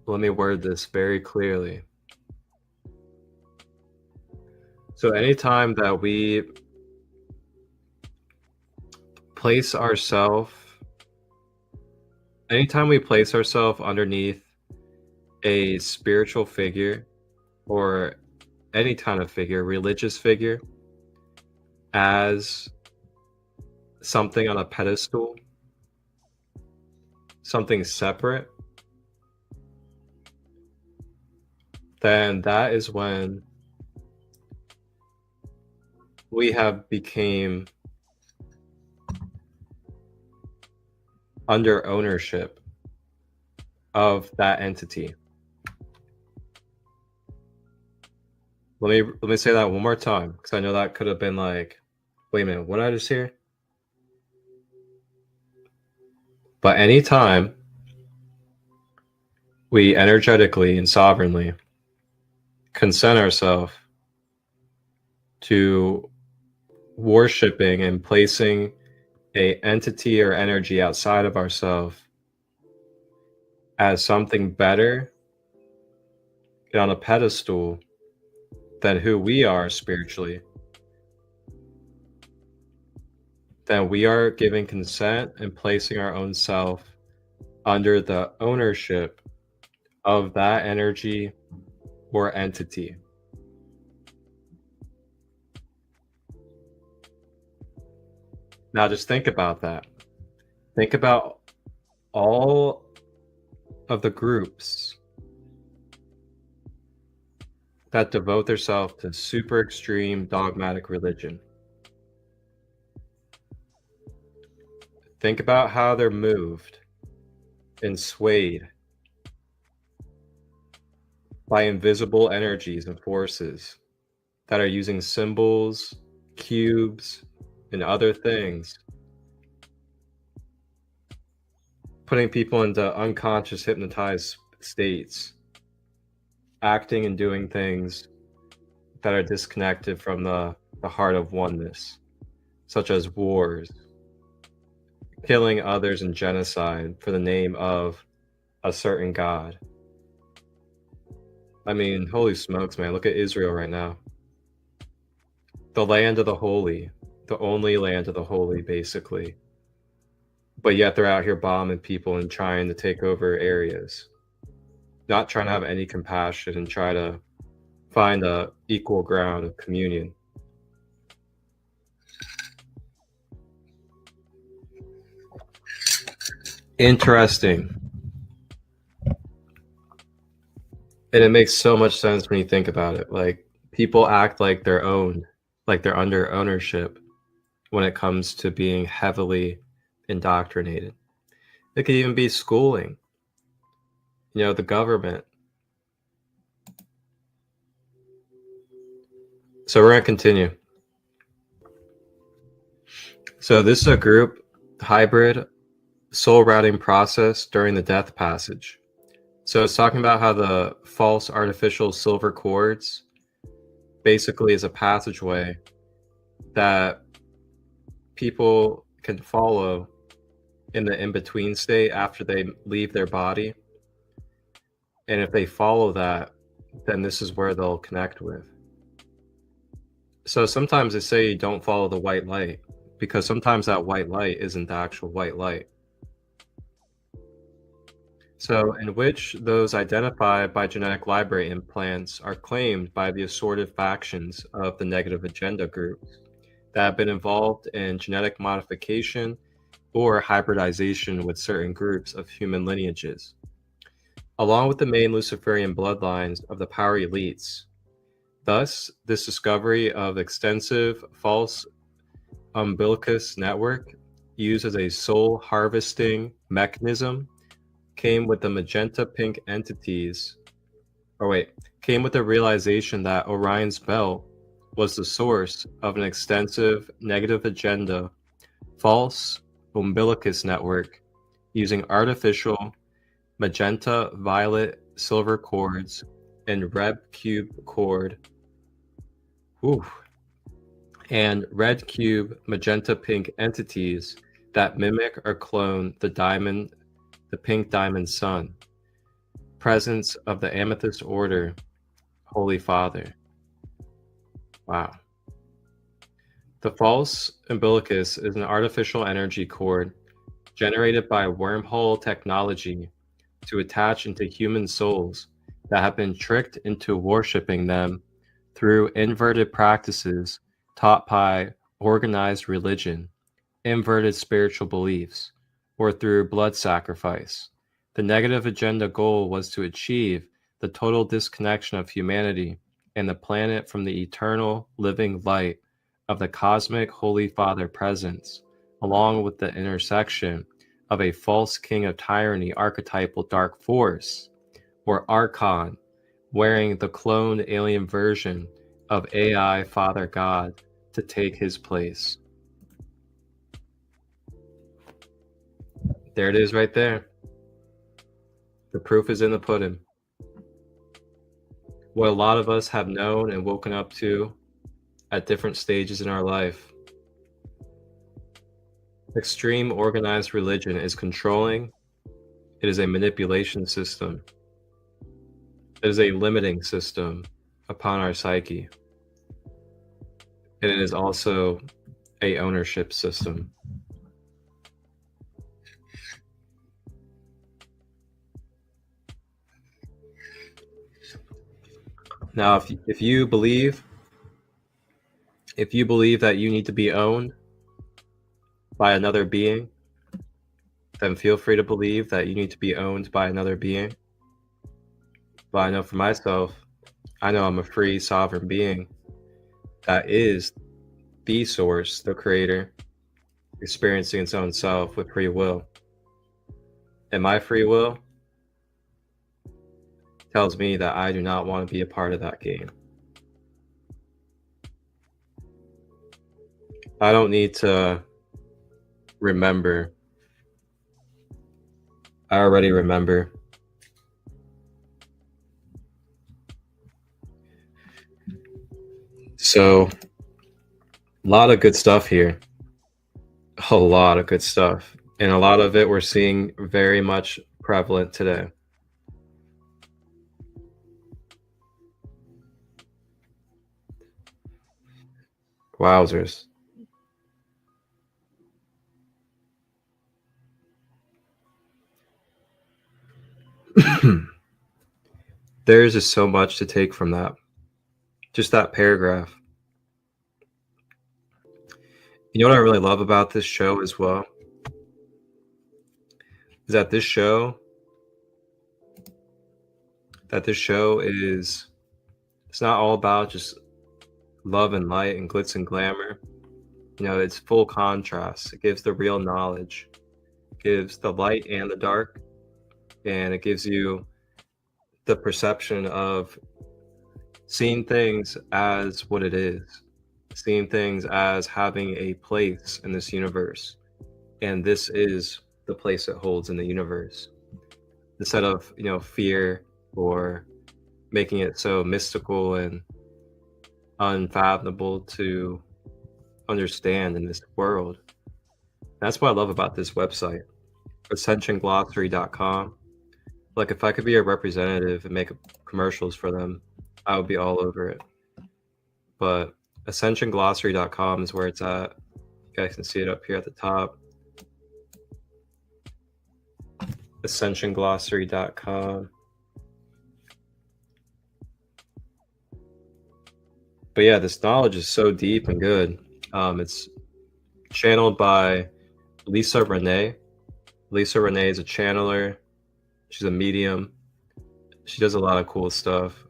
let me word this very clearly. So anytime that we place ourselves underneath a spiritual figure or any kind of figure, religious figure, as something on a pedestal, something separate, then that is when we have became under ownership of that entity. Let me say that one more time, because I know that could have been like, wait a minute, what did I just hear? But anytime we energetically and sovereignly consent ourselves to worshiping and placing a entity or energy outside of ourselves as something better and on a pedestal than who we are spiritually, then we are giving consent and placing our own self under the ownership of that energy or entity. Now just think about that. Think about all of the groups that devote themselves to super extreme dogmatic religion. Think about how they're moved and swayed by invisible energies and forces that are using symbols, cubes, and other things, putting people into unconscious hypnotized states, acting and doing things that are disconnected from the heart of oneness, such as wars, killing others in genocide for the name of a certain god. I mean, holy smokes, man, look at Israel right now. The land of the holy, the only land of the holy, basically. But yet they're out here bombing people and trying to take over areas, not trying to have any compassion and try to find a equal ground of communion. Interesting. And it makes so much sense when you think about it. Like, people act like they're owned, like they're under ownership when it comes to being heavily indoctrinated. It could even be schooling, the government. So we're going to continue. So this is a group hybrid soul routing process during the death passage. So it's talking about how the false artificial silver cords basically is a passageway that people can follow in the in-between state after they leave their body. And if they follow that, then this is where they'll connect with. So sometimes they say you don't follow the white light, because sometimes that white light isn't the actual white light. So in which those identified by genetic library implants are claimed by the assorted factions of the negative agenda groups that have been involved in genetic modification or hybridization with certain groups of human lineages, along with the main Luciferian bloodlines of the power elites. Thus, this discovery of extensive false umbilicus network used as a soul harvesting mechanism, came with the magenta pink entities. Came with the realization that Orion's belt was the source of an extensive negative agenda, false umbilicus network using artificial magenta, violet, silver cords, and red cube cord. And red cube magenta pink entities that mimic or clone the pink diamond sun, presence of the amethyst order, Holy Father. Wow. The false umbilicus is an artificial energy cord generated by wormhole technology to attach into human souls that have been tricked into worshiping them through inverted practices taught by organized religion, inverted spiritual beliefs, or through blood sacrifice. The negative agenda goal was to achieve the total disconnection of humanity and the planet from the eternal living light of the cosmic Holy Father presence, along with the intersection of a false king of tyranny archetypal dark force, or Archon, wearing the cloned alien version of AI Father God to take his place. There it is right there. The proof is in the pudding. What a lot of us have known and woken up to at different stages in our life. Extreme organized religion is controlling. It is a manipulation system. It is a limiting system upon our psyche. And it is also a ownership system. Now, if you believe that you need to be owned by another being, then feel free to believe that you need to be owned by another being. But I know for myself, I know I'm a free, sovereign being that is the source, the creator, experiencing its own self with free will. And my free will tells me that I do not want to be a part of that game. I don't need to remember. I already remember. So, a lot of good stuff here. A lot of good stuff. And a lot of it we're seeing very much prevalent today. Wowzers. There's just so much to take from that. Just that paragraph. You know what I really love about this show as well? Is that this show is, it's not all about just love and light and glitz and glamour. You know, it's full contrast. It gives the real knowledge. It gives the light and the dark. And it gives you the perception of seeing things as what it is. Seeing things as having a place in this universe. And this is the place it holds in the universe. Instead of, you know, fear or making it so mystical and unfathomable to understand in this world. That's what I love about this website, ascensionglossary.com. Like, if I could be a representative and make commercials for them, I would be all over it. But ascensionglossary.com is where it's at. You guys can see it up here at the top. ascensionglossary.com. But yeah, this knowledge is so deep and good. It's channeled by Lisa Renee. Lisa Renee is a channeler. She's a medium. She does a lot of cool stuff.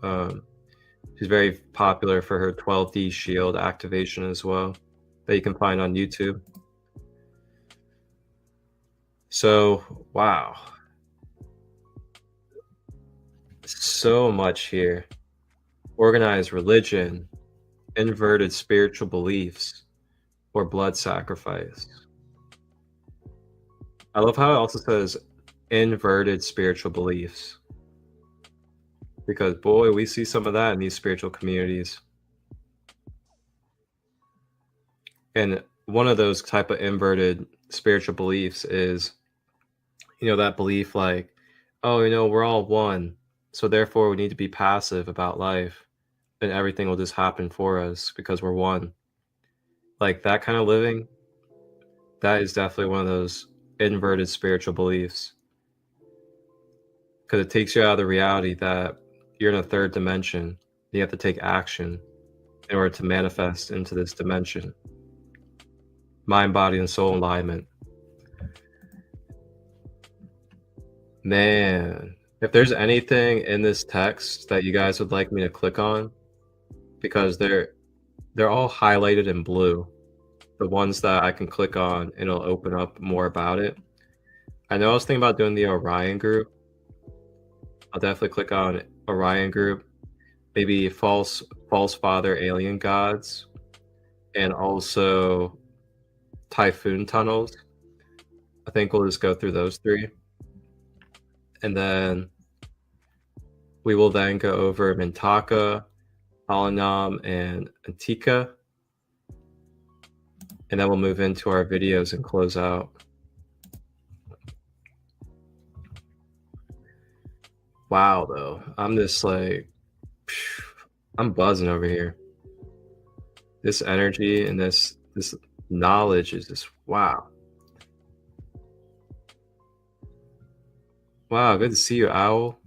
She's very popular for her 12D shield activation as well, that you can find on YouTube. So, wow. So much here. Organized religion, inverted spiritual beliefs, or blood sacrifice. I love how it also says inverted spiritual beliefs. Because, boy, we see some of that in these spiritual communities. And one of those type of inverted spiritual beliefs is, that belief like, oh, we're all one, so therefore we need to be passive about life and everything will just happen for us because we're one. Like that kind of living, that is definitely one of those inverted spiritual beliefs. Because it takes you out of the reality that you're in a third dimension. You have to take action in order to manifest into this dimension. Mind, body, and soul alignment. Man, if there's anything in this text that you guys would like me to click on, because they're all highlighted in blue, the ones that I can click on and it'll open up more about it. I know I was thinking about doing the Orion group. I'll definitely click on Orion group, maybe false father alien gods, and also typhoon tunnels. I think we'll just go through those three. And then we will then go over Mintaka, Alanam, and Antika. And then we'll move into our videos and close out. Wow, though. I'm just like, I'm buzzing over here. This energy and this knowledge is just wow. Wow, good to see you, Owl,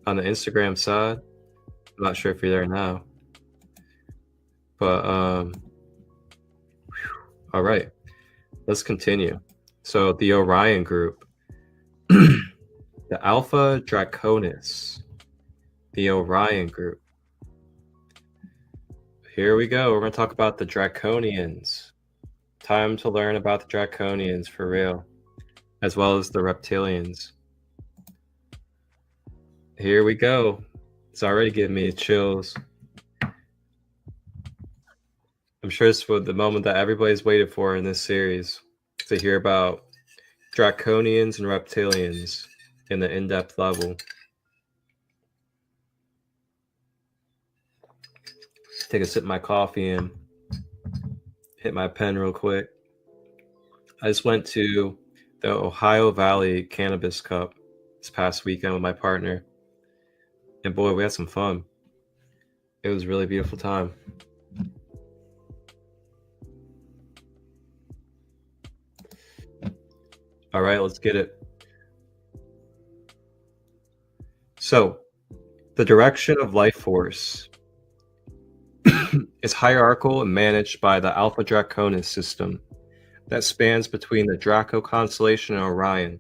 on the Instagram side. I'm not sure if you're there now. But, all right, let's continue. So the Orion group, the Alpha Draconis, the Orion group. Here we go. We're going to talk about the Draconians. Time to learn about the Draconians for real, as well as the Reptilians. Here we go. It's already giving me chills. I'm sure it's for the moment that everybody's waited for in this series, to hear about Draconians and Reptilians in the in-depth level. Take a sip of my coffee and hit my pen real quick. I just went to the Ohio Valley Cannabis Cup this past weekend with my partner. And boy, we had some fun. It was a really beautiful time. All right, let's get it. So, the direction of life force is hierarchical and managed by the Alpha Draconis system that spans between the Draco constellation and Orion.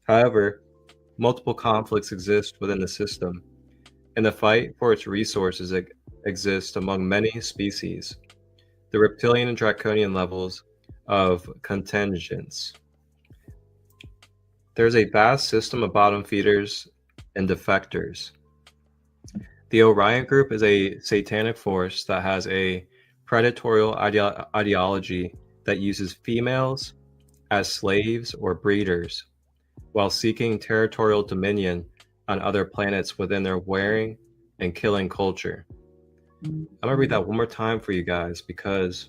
However, multiple conflicts exist within the system, and the fight for its resources exists among many species. The reptilian and draconian levels of contingence. There's a vast system of bottom feeders and defectors. The Orion group is a satanic force that has a predatorial ideology that uses females as slaves or breeders, while seeking territorial dominion on other planets within their wearing and killing culture. I'm gonna read that one more time for you guys, because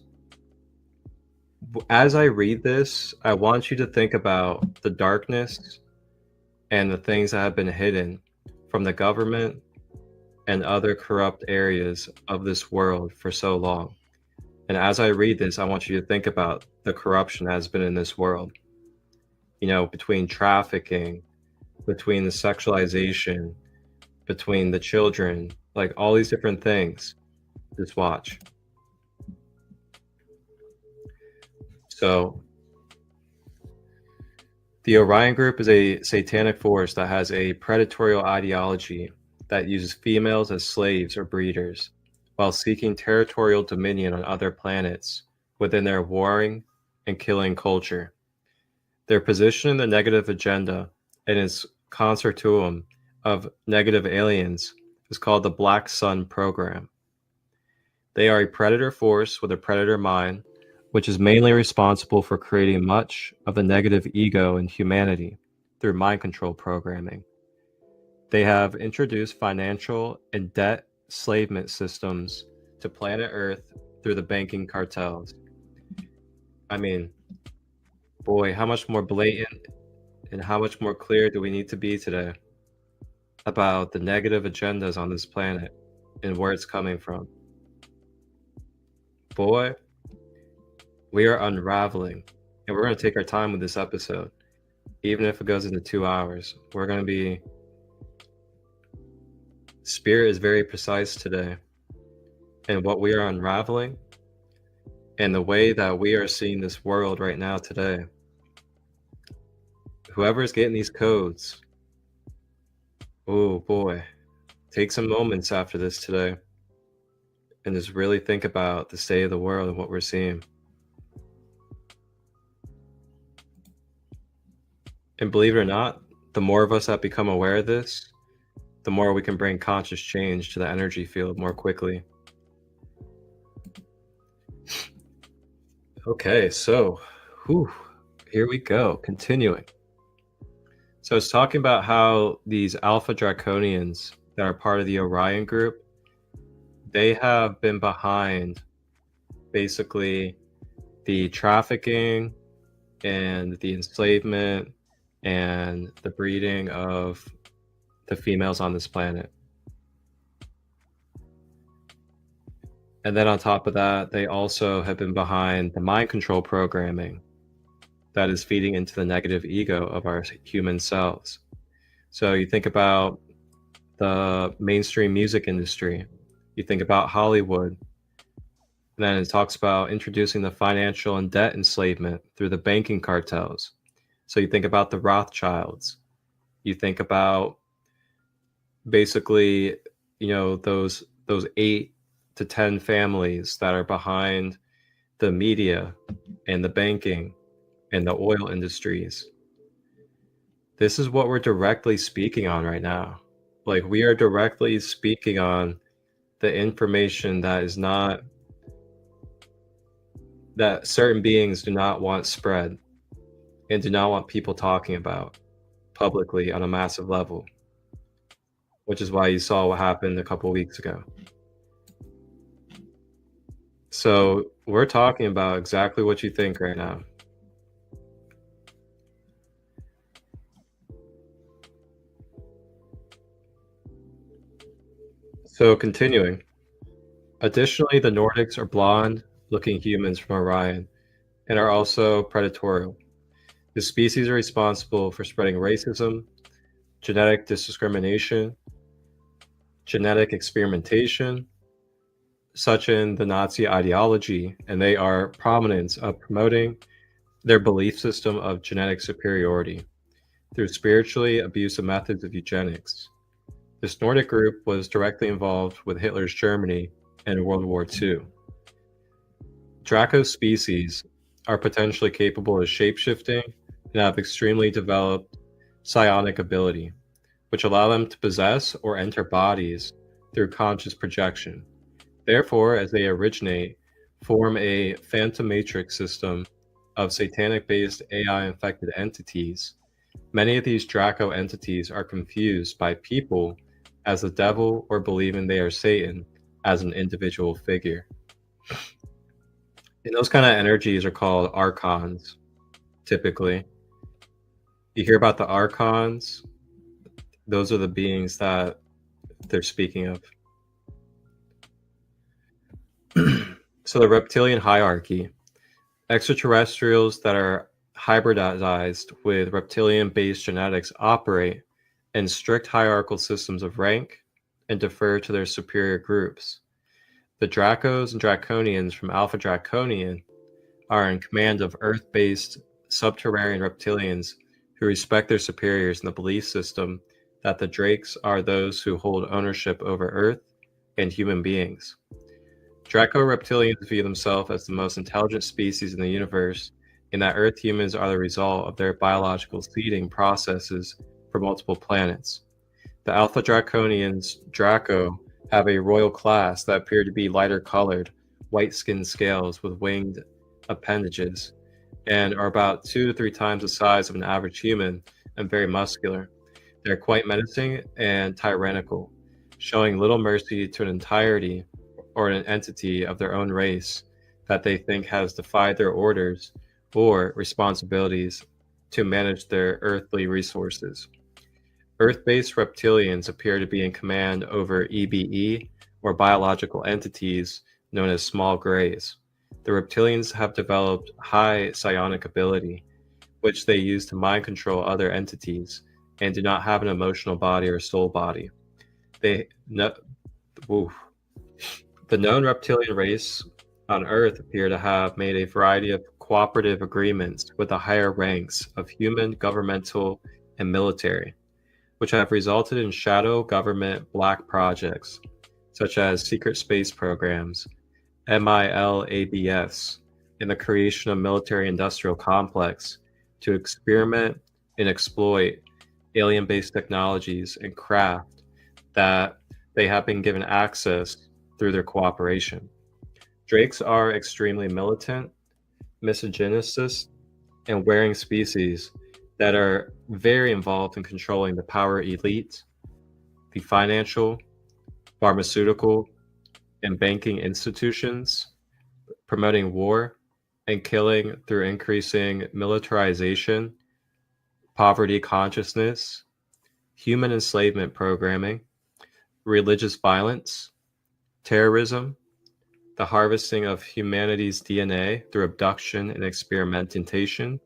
as I read this, I want you to think about the darkness and the things that have been hidden from the government and other corrupt areas of this world for so long. And as I read this, I want you to think about the corruption that has been in this world. Between trafficking, between the sexualization, between the children, like all these different things. Just watch. So, the Orion group is a satanic force that has a predatorial ideology that uses females as slaves or breeders, while seeking territorial dominion on other planets within their warring and killing culture. Their position in the negative agenda and its consortium of negative aliens is called the Black Sun Program. They are a predator force with a predator mind, which is mainly responsible for creating much of the negative ego in humanity through mind control programming. They have introduced financial and debt enslavement systems to planet Earth through the banking cartels. I mean, boy, how much more blatant and how much more clear do we need to be today about the negative agendas on this planet and where it's coming from? Boy, we are unraveling, and we're going to take our time with this episode. Even if it goes into 2 hours, we're going to be... Spirit is very precise today, and what we are unraveling and the way that we are seeing this world right now today. Whoever's getting these codes, oh boy, take some moments after this today and just really think about the state of the world and what we're seeing. And believe it or not, the more of us that become aware of this, the more we can bring conscious change to the energy field more quickly. Okay, so here we go, continuing. So it's talking about how these Alpha Draconians that are part of the Orion group, they have been behind basically the trafficking and the enslavement and the breeding of the females on this planet. And then on top of that, they also have been behind the mind control programming that is feeding into the negative ego of our human selves. So you think about the mainstream music industry, you think about Hollywood, and then it talks about introducing the financial and debt enslavement through the banking cartels. So you think about the Rothschilds, you think about basically, those 8 to 10 families that are behind the media and the banking and the oil industries. This is what we're directly speaking on right now. Like, we are directly speaking on the information that is not, that certain beings do not want spread and do not want people talking about publicly on a massive level, which is why you saw what happened a couple weeks ago. So we're talking about exactly what you think right now. So continuing. Additionally, the Nordics are blonde-looking humans from Orion and are also predatorial. The species are responsible for spreading racism, genetic discrimination, genetic experimentation, such in the Nazi ideology, and they are prominent of promoting their belief system of genetic superiority through spiritually abusive methods of eugenics. This Nordic group was directly involved with Hitler's Germany in World War II. Draco species are potentially capable of shapeshifting and have extremely developed psionic ability, which allow them to possess or enter bodies through conscious projection. Therefore, as they originate, form a phantom matrix system of satanic-based AI-infected entities. Many of these Draco entities are confused by people as the devil or believing they are Satan as an individual figure. And those kind of energies are called archons, typically. You hear about the archons, those are the beings that they're speaking of. So the reptilian hierarchy, extraterrestrials that are hybridized with reptilian-based genetics operate in strict hierarchical systems of rank and defer to their superior groups. The Dracos and Draconians from Alpha Draconian are in command of Earth-based subterranean reptilians who respect their superiors in the belief system that the Drakes are those who hold ownership over Earth and human beings. Draco reptilians view themselves as the most intelligent species in the universe and that Earth humans are the result of their biological seeding processes for multiple planets. The Alpha Draconians, Draco, have a royal class that appear to be lighter colored, white-skinned scales with winged appendages, and are about 2 to 3 times the size of an average human and very muscular. They're quite menacing and tyrannical, showing little mercy to an entirety or an entity of their own race that they think has defied their orders or responsibilities to manage their earthly resources. Earth-based reptilians appear to be in command over EBE, or biological entities known as small grays. The reptilians have developed high psionic ability, which they use to mind control other entities, and do not have an emotional body or soul body. The known reptilian race on Earth appear to have made a variety of cooperative agreements with the higher ranks of human, governmental, and military, which have resulted in shadow government black projects, such as secret space programs, MILABS, and the creation of military-industrial complex to experiment and exploit alien-based technologies and craft that they have been given access through their cooperation. Drakes are extremely militant, misogynist, and wearing species that are very involved in controlling the power elite, the financial, pharmaceutical, and banking institutions, promoting war and killing through increasing militarization, poverty consciousness, human enslavement programming, religious violence, terrorism, the harvesting of humanity's DNA through abduction and experimentation,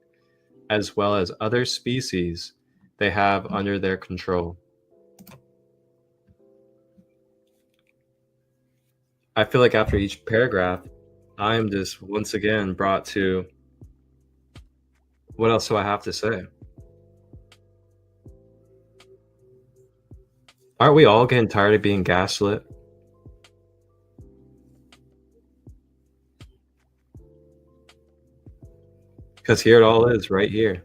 as well as other species they have under their control. I feel like after each paragraph, I'm just once again brought to, what else do I have to say? Aren't we all getting tired of being gaslit? Because here it all is, right here.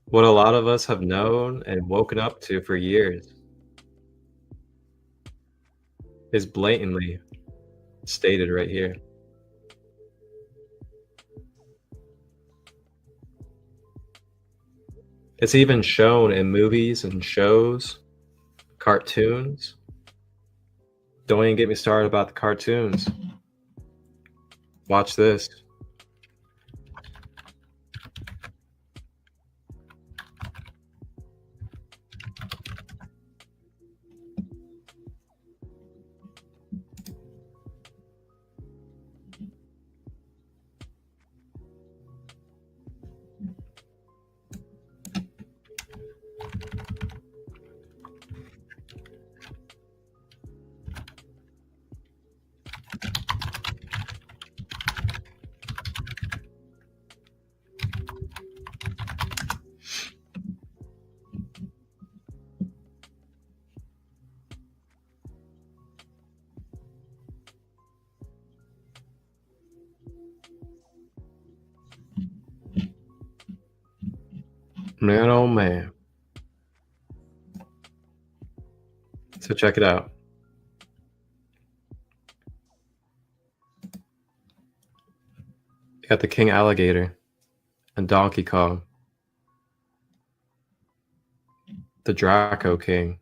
What a lot of us have known and woken up to for years is blatantly stated right here. It's even shown in movies and shows, cartoons. Don't even get me started about the cartoons. Watch this. Man, oh man. So check it out. You got the King Alligator and Donkey Kong. The Draco King.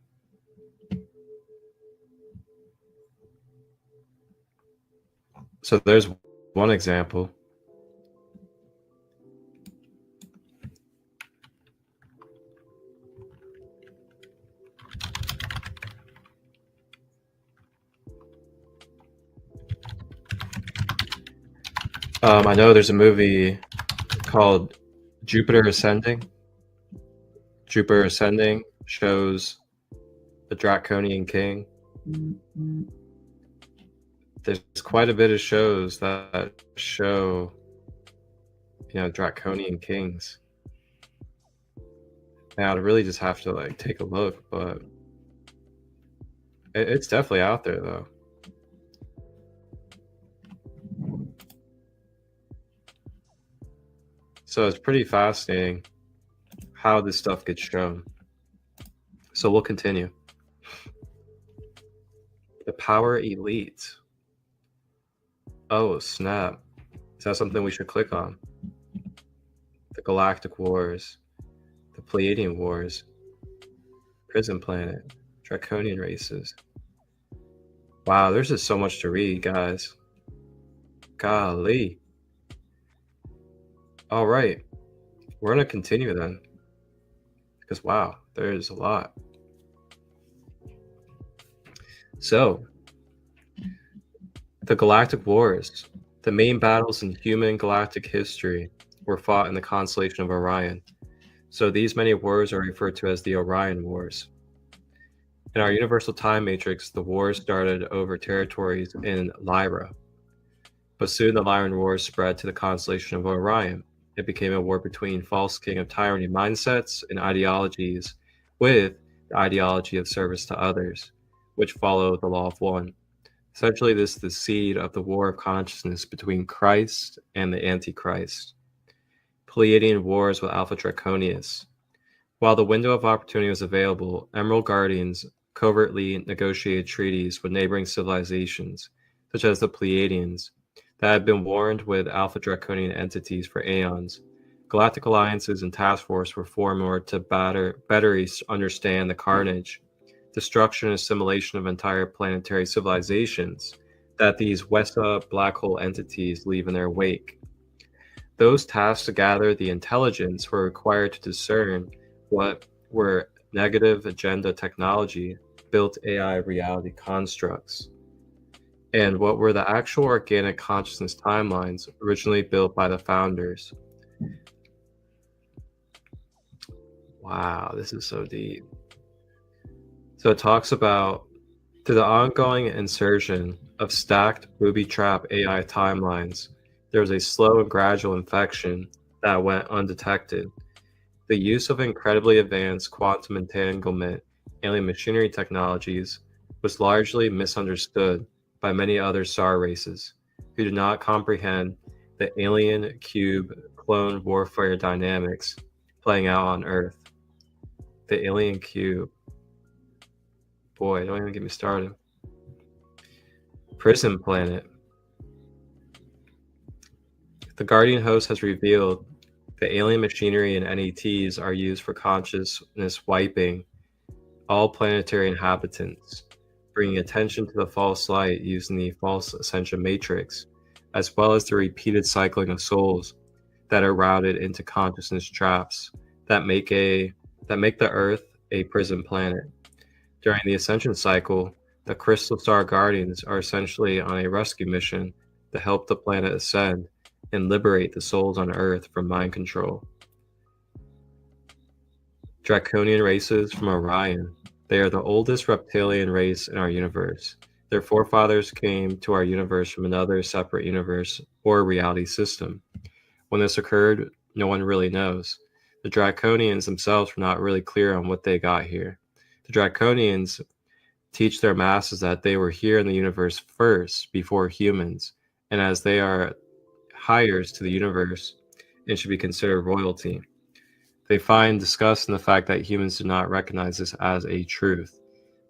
So there's one example. I know there's a movie called Jupiter Ascending. Jupiter Ascending shows the Draconian King. There's quite a bit of shows that show, Draconian kings. Now, I'd really just have to take a look, but it's definitely out there though. So it's pretty fascinating how this stuff gets shown. So we'll continue. The Power Elite. Oh, snap. Is that something we should click on? The Galactic Wars. The Pleiadian Wars. Prison Planet. Draconian Races. Wow, there's just so much to read, guys. Golly. All right. We're going to continue then. Because, wow, there's a lot. So, the Galactic Wars. The main battles in human galactic history were fought in the constellation of Orion. So these many wars are referred to as the Orion Wars. In our universal time matrix, the wars started over territories in Lyra. But soon the Lyran Wars spread to the constellation of Orion. It became a war between false king of tyranny mindsets and ideologies with the ideology of service to others, which follow the law of one. Essentially, this is the seed of the war of consciousness between Christ and the Antichrist. Pleiadian Wars with Alpha Draconius. While the window of opportunity was available, Emerald Guardians covertly negotiated treaties with neighboring civilizations, such as the Pleiadians, that had been warned with Alpha Draconian entities for aeons. Galactic alliances and task force were formed in order to better understand the carnage, destruction, and assimilation of entire planetary civilizations that these Westa black hole entities leave in their wake. Those tasked to gather the intelligence were required to discern what were negative agenda technology, built AI reality constructs, and what were the actual organic consciousness timelines originally built by the founders. Wow, this is so deep. So it talks about, through the ongoing insertion of stacked booby-trap AI timelines, there was a slow and gradual infection that went undetected. The use of incredibly advanced quantum entanglement alien machinery technologies was largely misunderstood by many other star races who did not comprehend the alien cube clone warfare dynamics playing out on Earth. The alien cube. Boy, don't even get me started. Prison Planet. The Guardian host has revealed the alien machinery and NETs are used for consciousness wiping all planetary inhabitants, bringing attention to the false light using the false ascension matrix, as well as the repeated cycling of souls that are routed into consciousness traps that make the Earth a prison planet. During the ascension cycle, the Crystal Star Guardians are essentially on a rescue mission to help the planet ascend and liberate the souls on Earth from mind control. Draconian races from Orion. They are the oldest reptilian race in our universe. Their forefathers came to our universe from another separate universe or reality system. When this occurred, no one really knows. The Draconians themselves were not really clear on what they got here. The Draconians teach their masses that they were here in the universe first, before humans, and as they are hires to the universe and should be considered royalty. They find disgust in the fact that humans do not recognize this as a truth.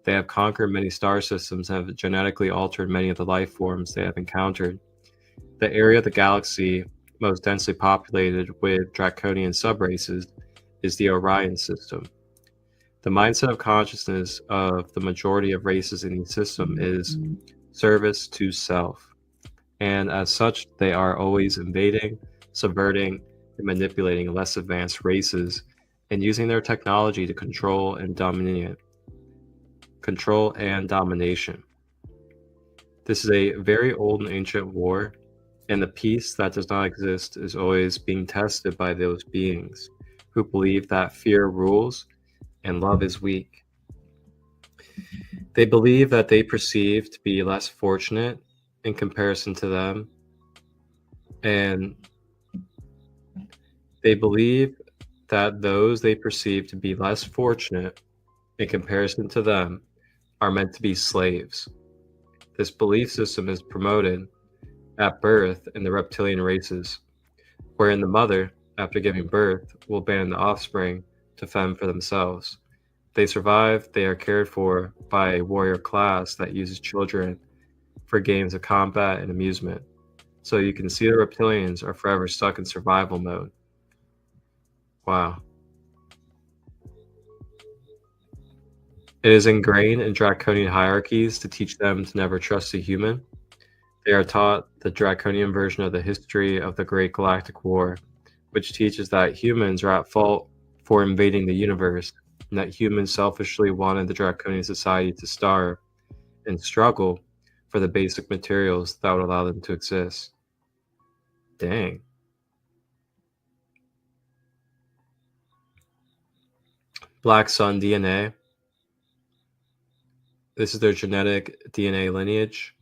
They have conquered many star systems and have genetically altered many of the life forms they have encountered. The area of the galaxy most densely populated with Draconian subraces is the Orion system. The mindset of consciousness of the majority of races in the system is service to self, and as such, they are always invading, subverting, and manipulating less advanced races and using their technology to control and domination. This is a very old and ancient war, and the peace that does not exist is always being tested by those beings who believe that fear rules and love is weak. They believe that they perceive to be less fortunate in comparison to them, and they believe that those they perceive to be less fortunate in comparison to them are meant to be slaves. This belief system is promoted at birth in the reptilian races, wherein the mother after giving birth, will abandon the offspring to fend for themselves. If they survive, they are cared for by a warrior class that uses children for games of combat and amusement. So you can see the reptilians are forever stuck in survival mode. Wow. It is ingrained in draconian hierarchies to teach them to never trust a human. They are taught the draconian version of the history of the Great Galactic War, which teaches that humans are at fault for invading the universe, and that humans selfishly wanted the draconian society to starve and struggle for the basic materials that would allow them to exist. Dang. Black Sun DNA. This is their genetic DNA lineage,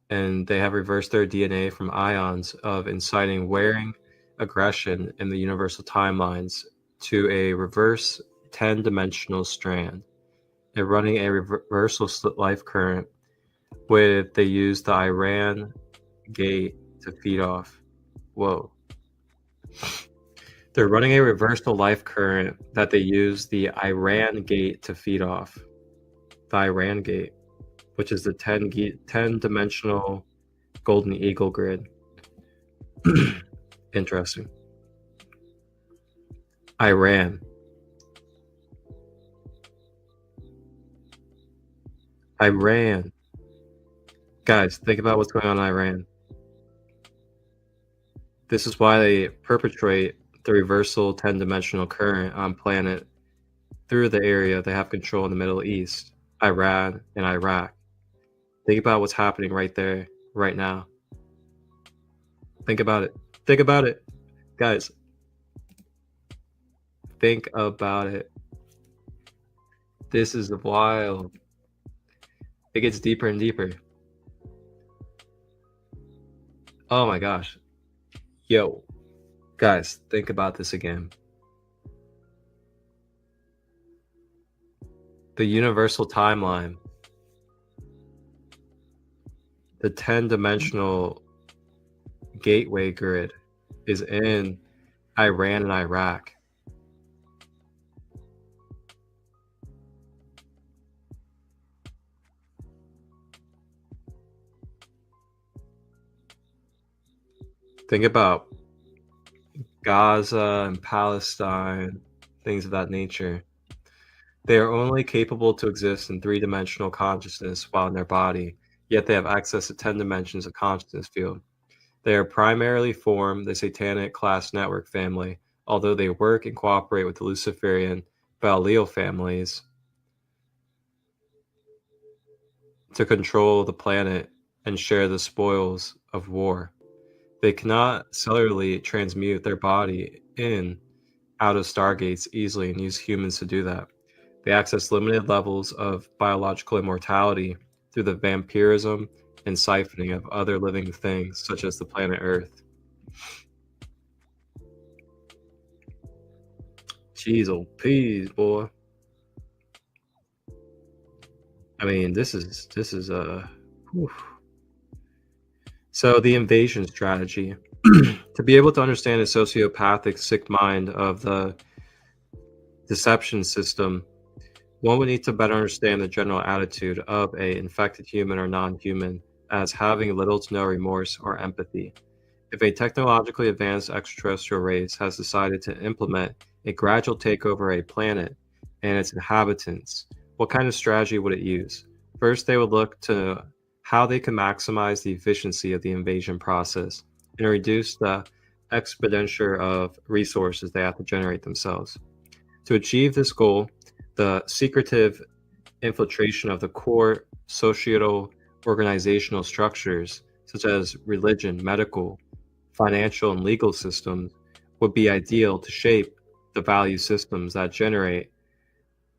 and they have reversed their DNA from ions of inciting wearing aggression in the universal timelines to a reverse 10-dimensional strand. They're running a reversal life current with they use the Orion gate to feed off. Whoa. They're running a reversal life current that they use the Orion gate to feed off. The Orion gate, which is the 10-dimensional golden eagle grid. Interesting. Iran. Guys, think about what's going on in Iran. This is why they perpetrate the reversal 10-dimensional current on planet through the area they have control in the Middle East, Iran and Iraq. Think about what's happening right there, right now. Think about it. Think about it. Guys, think about it. This is wild. It gets deeper and deeper. Oh my gosh. Yo, guys, think about this again. The universal timeline, the 10-dimensional gateway grid is in Iran and Iraq. Think about Gaza and Palestine, things of that nature. They are only capable to exist in 3-dimensional consciousness while in their body, yet they have access to 10 dimensions of consciousness field. They are primarily form the satanic class network family, although they work and cooperate with the Luciferian Baaleel families to control the planet and share the spoils of war. They cannot cellularly transmute their body in out of stargates easily and use humans to do that. They access limited levels of biological immortality through the vampirism and siphoning of other living things, such as the planet Earth. Jeez, oh peas, boy. I mean, this is whew. So the invasion strategy. To be able to understand a sociopathic, sick mind of the deception system, one would need to better understand the general attitude of a infected human or non-human as having little to no remorse or empathy. If a technologically advanced extraterrestrial race has decided to implement a gradual takeover of a planet and its inhabitants, what kind of strategy would it use? First, they would look to how they can maximize the efficiency of the invasion process and reduce the expenditure of resources they have to generate themselves. To achieve this goal, the secretive infiltration of the core societal organizational structures, such as religion, medical, financial, and legal systems, would be ideal to shape the value systems that generate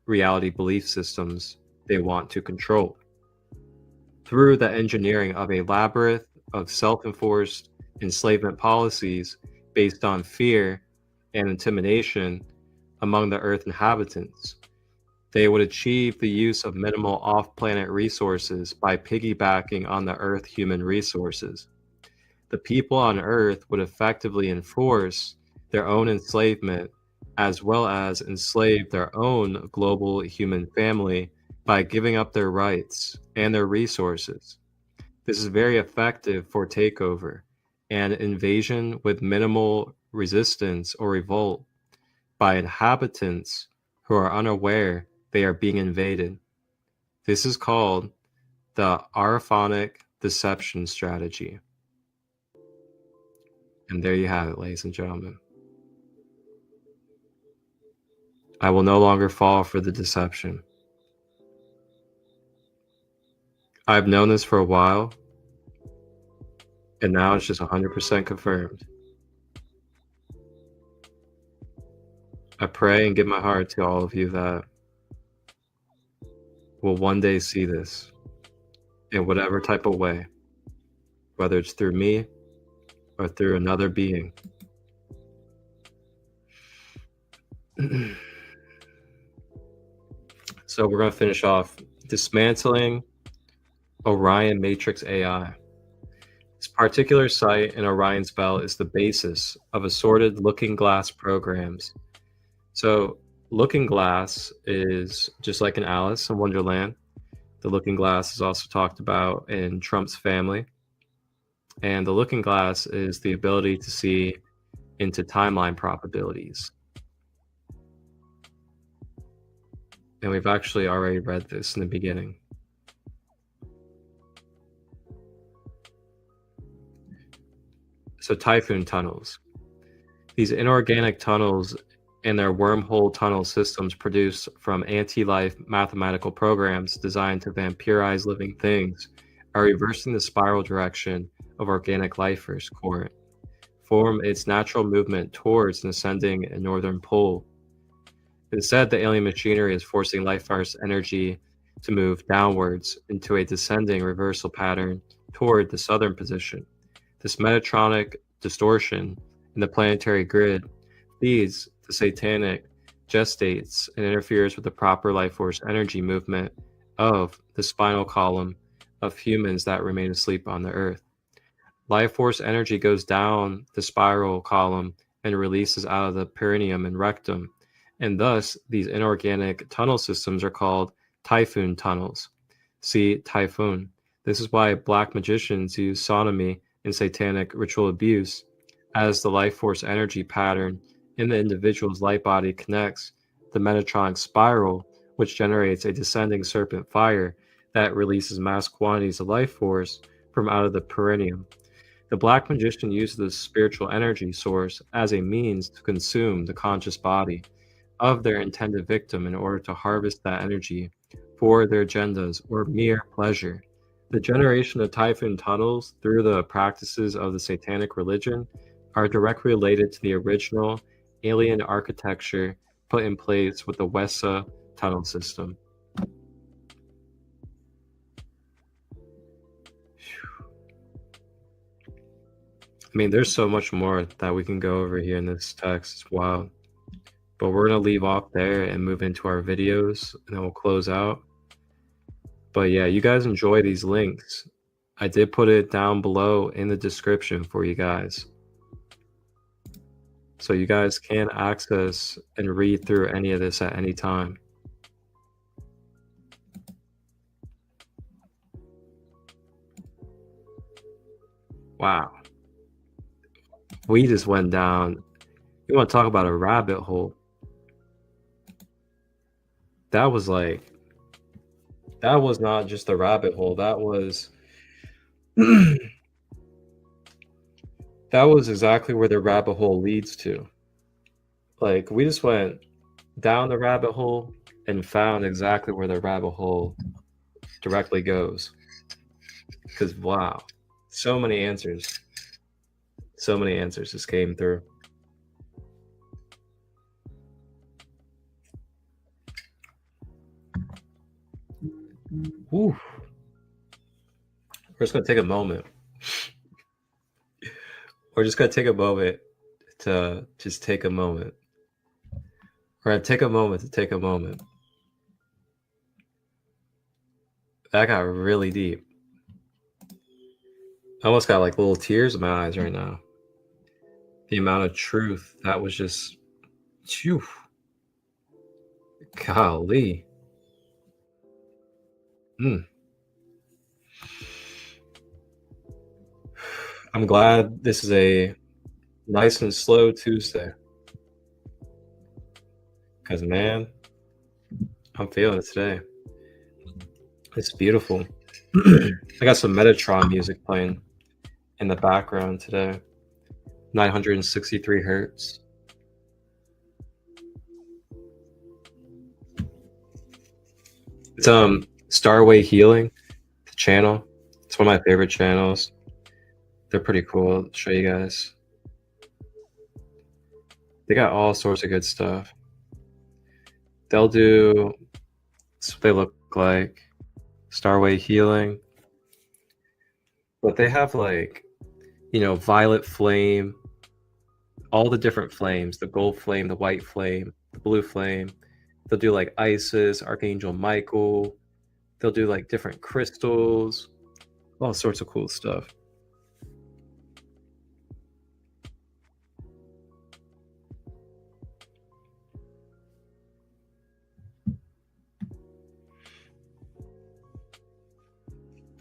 reality belief systems they want to control. Through the engineering of a labyrinth of self-enforced enslavement policies based on fear and intimidation among the Earth inhabitants, they would achieve the use of minimal off-planet resources by piggybacking on the Earth human resources. The people on Earth would effectively enforce their own enslavement, as well as enslave their own global human family by giving up their rights and their resources. This is very effective for takeover and invasion with minimal resistance or revolt by inhabitants who are unaware they are being invaded. This is called the Araphonic deception strategy. And there you have it, ladies and gentlemen. I will no longer fall for the deception. I've known this for a while, and now it's just 100% confirmed. I pray and give my heart to all of you that will one day see this in whatever type of way, whether it's through me or through another being. So we're going to finish off dismantling Orion Matrix AI. This particular site in Orion's belt is the basis of assorted looking glass programs. So looking glass is just like an Alice in Wonderland. The looking glass is also talked about in Trump's family. And the looking glass is the ability to see into timeline probabilities. And we've actually already read this in the beginning. So typhoon tunnels. These inorganic tunnels and their wormhole tunnel systems produced from anti-life mathematical programs designed to vampirize living things are reversing the spiral direction of organic life core, form its natural movement towards an ascending and northern pole. Instead, the alien machinery is forcing life force energy to move downwards into a descending reversal pattern toward the southern position. This metatronic distortion in the planetary grid feeds the satanic gestates and interferes with the proper life force energy movement of the spinal column of humans that remain asleep on the earth. Life force energy goes down the spiral column and releases out of the perineum and rectum, and thus these inorganic tunnel systems are called typhoon tunnels. See typhoon. This is why black magicians use sodomy and satanic ritual abuse as the life force energy pattern in the individual's light body connects the metatronic spiral, which generates a descending serpent fire that releases mass quantities of life force from out of the perineum. The black magician uses the spiritual energy source as a means to consume the conscious body of their intended victim in order to harvest that energy for their agendas or mere pleasure. The generation of typhoon tunnels through the practices of the satanic religion are directly related to the original alien architecture put in place with the Wessa tunnel system. I mean, there's so much more that we can go over here in this text. It's wild. But we're going to leave off there and move into our videos, and then we'll close out. But yeah, you guys enjoy these links. I did put it down below in the description for you guys. So you guys can access and read through any of this at any time. Wow. We just went down. You want to talk about a rabbit hole? That was like, that was not just a rabbit hole. That was, that was exactly where the rabbit hole leads to. Like, we just went down the rabbit hole and found exactly where the rabbit hole directly goes. Because, wow, so many answers. So many answers just came through. Whew. We're just going to take a moment. We're just going to take a moment to just take a moment. We're going to take a moment to take a moment. That got really deep. I almost got like little tears in my eyes right now. the amount of truth that was just, phew, golly. I'm glad this is a nice and slow Tuesday. Because, man, I'm feeling it today. It's beautiful. I got some Metatron music playing in the background today. 963 hertz. It's Starway Healing, the channel. It's one of my favorite channels. They're pretty cool. I'll show you guys. They got all sorts of good stuff. They'll do, that's what they look like. Starway Healing. But they have like, you know, violet flame, all the different flames, the gold flame, the white flame, the blue flame. They'll do like Isis, Archangel Michael. They'll do like different crystals, all sorts of cool stuff.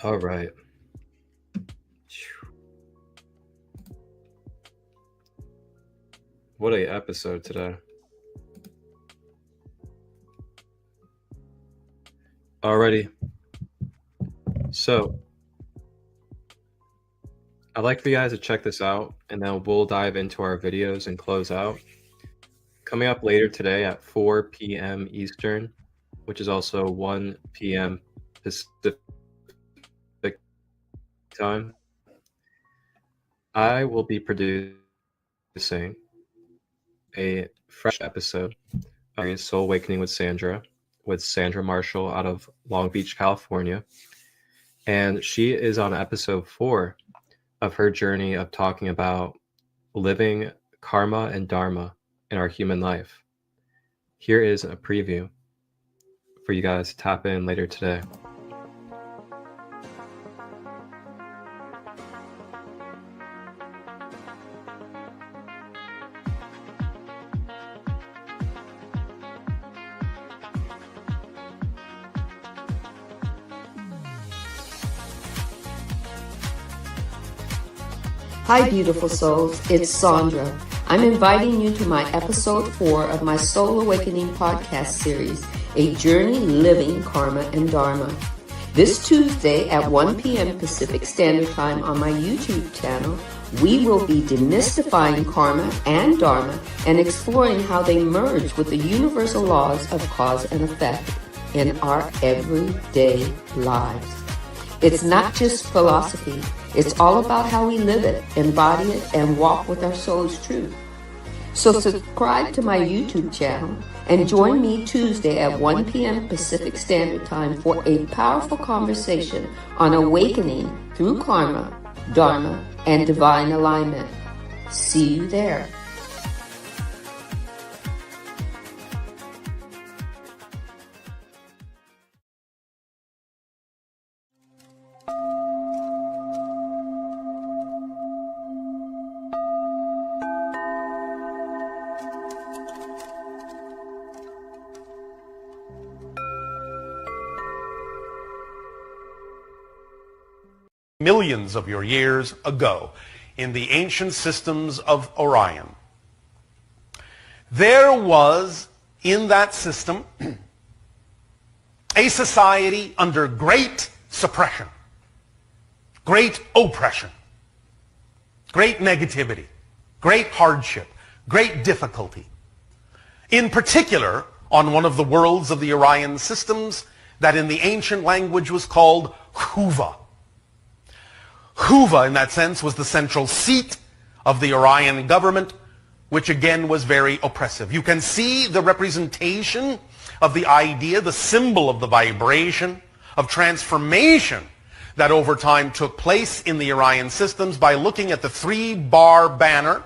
All right. What a episode today. Alrighty. So I'd like for you guys to check this out, and then we'll dive into our videos and close out. Coming up later today at 4 p.m. Eastern, which is also 1 p.m. Pacific time, I will be producing a fresh episode of Soul Awakening with Sandra Marshall out of Long Beach, California. And she is on episode 4 of her journey of talking about living karma and dharma in our human life. Here is a preview for you guys to tap in later today. Hi, beautiful souls. It's Sandra. I'm inviting you to my episode 4 of my Soul Awakening podcast series, A Journey Living Karma and Dharma. This Tuesday at 1 p.m. Pacific Standard Time on my YouTube channel, we will be demystifying karma and dharma and exploring how they merge with the universal laws of cause and effect in our everyday lives. It's not just philosophy. It's all about how we live it, embody it, and walk with our soul's truth. So subscribe to my YouTube channel and join me Tuesday at 1 p.m. Pacific Standard Time for a powerful conversation on awakening through karma, dharma, and divine alignment. See you there. Millions of your years ago in the ancient systems of Orion. There was in that system a society under great suppression, great oppression, great negativity, great hardship, great difficulty. In particular, on one of the worlds of the Orion systems that in the ancient language was called Huva. Huva, in that sense, was the central seat of the Orion government, which again was very oppressive. You can see the representation of the idea, the symbol of the vibration, of transformation that over time took place in the Orion systems by looking at the 3-bar banner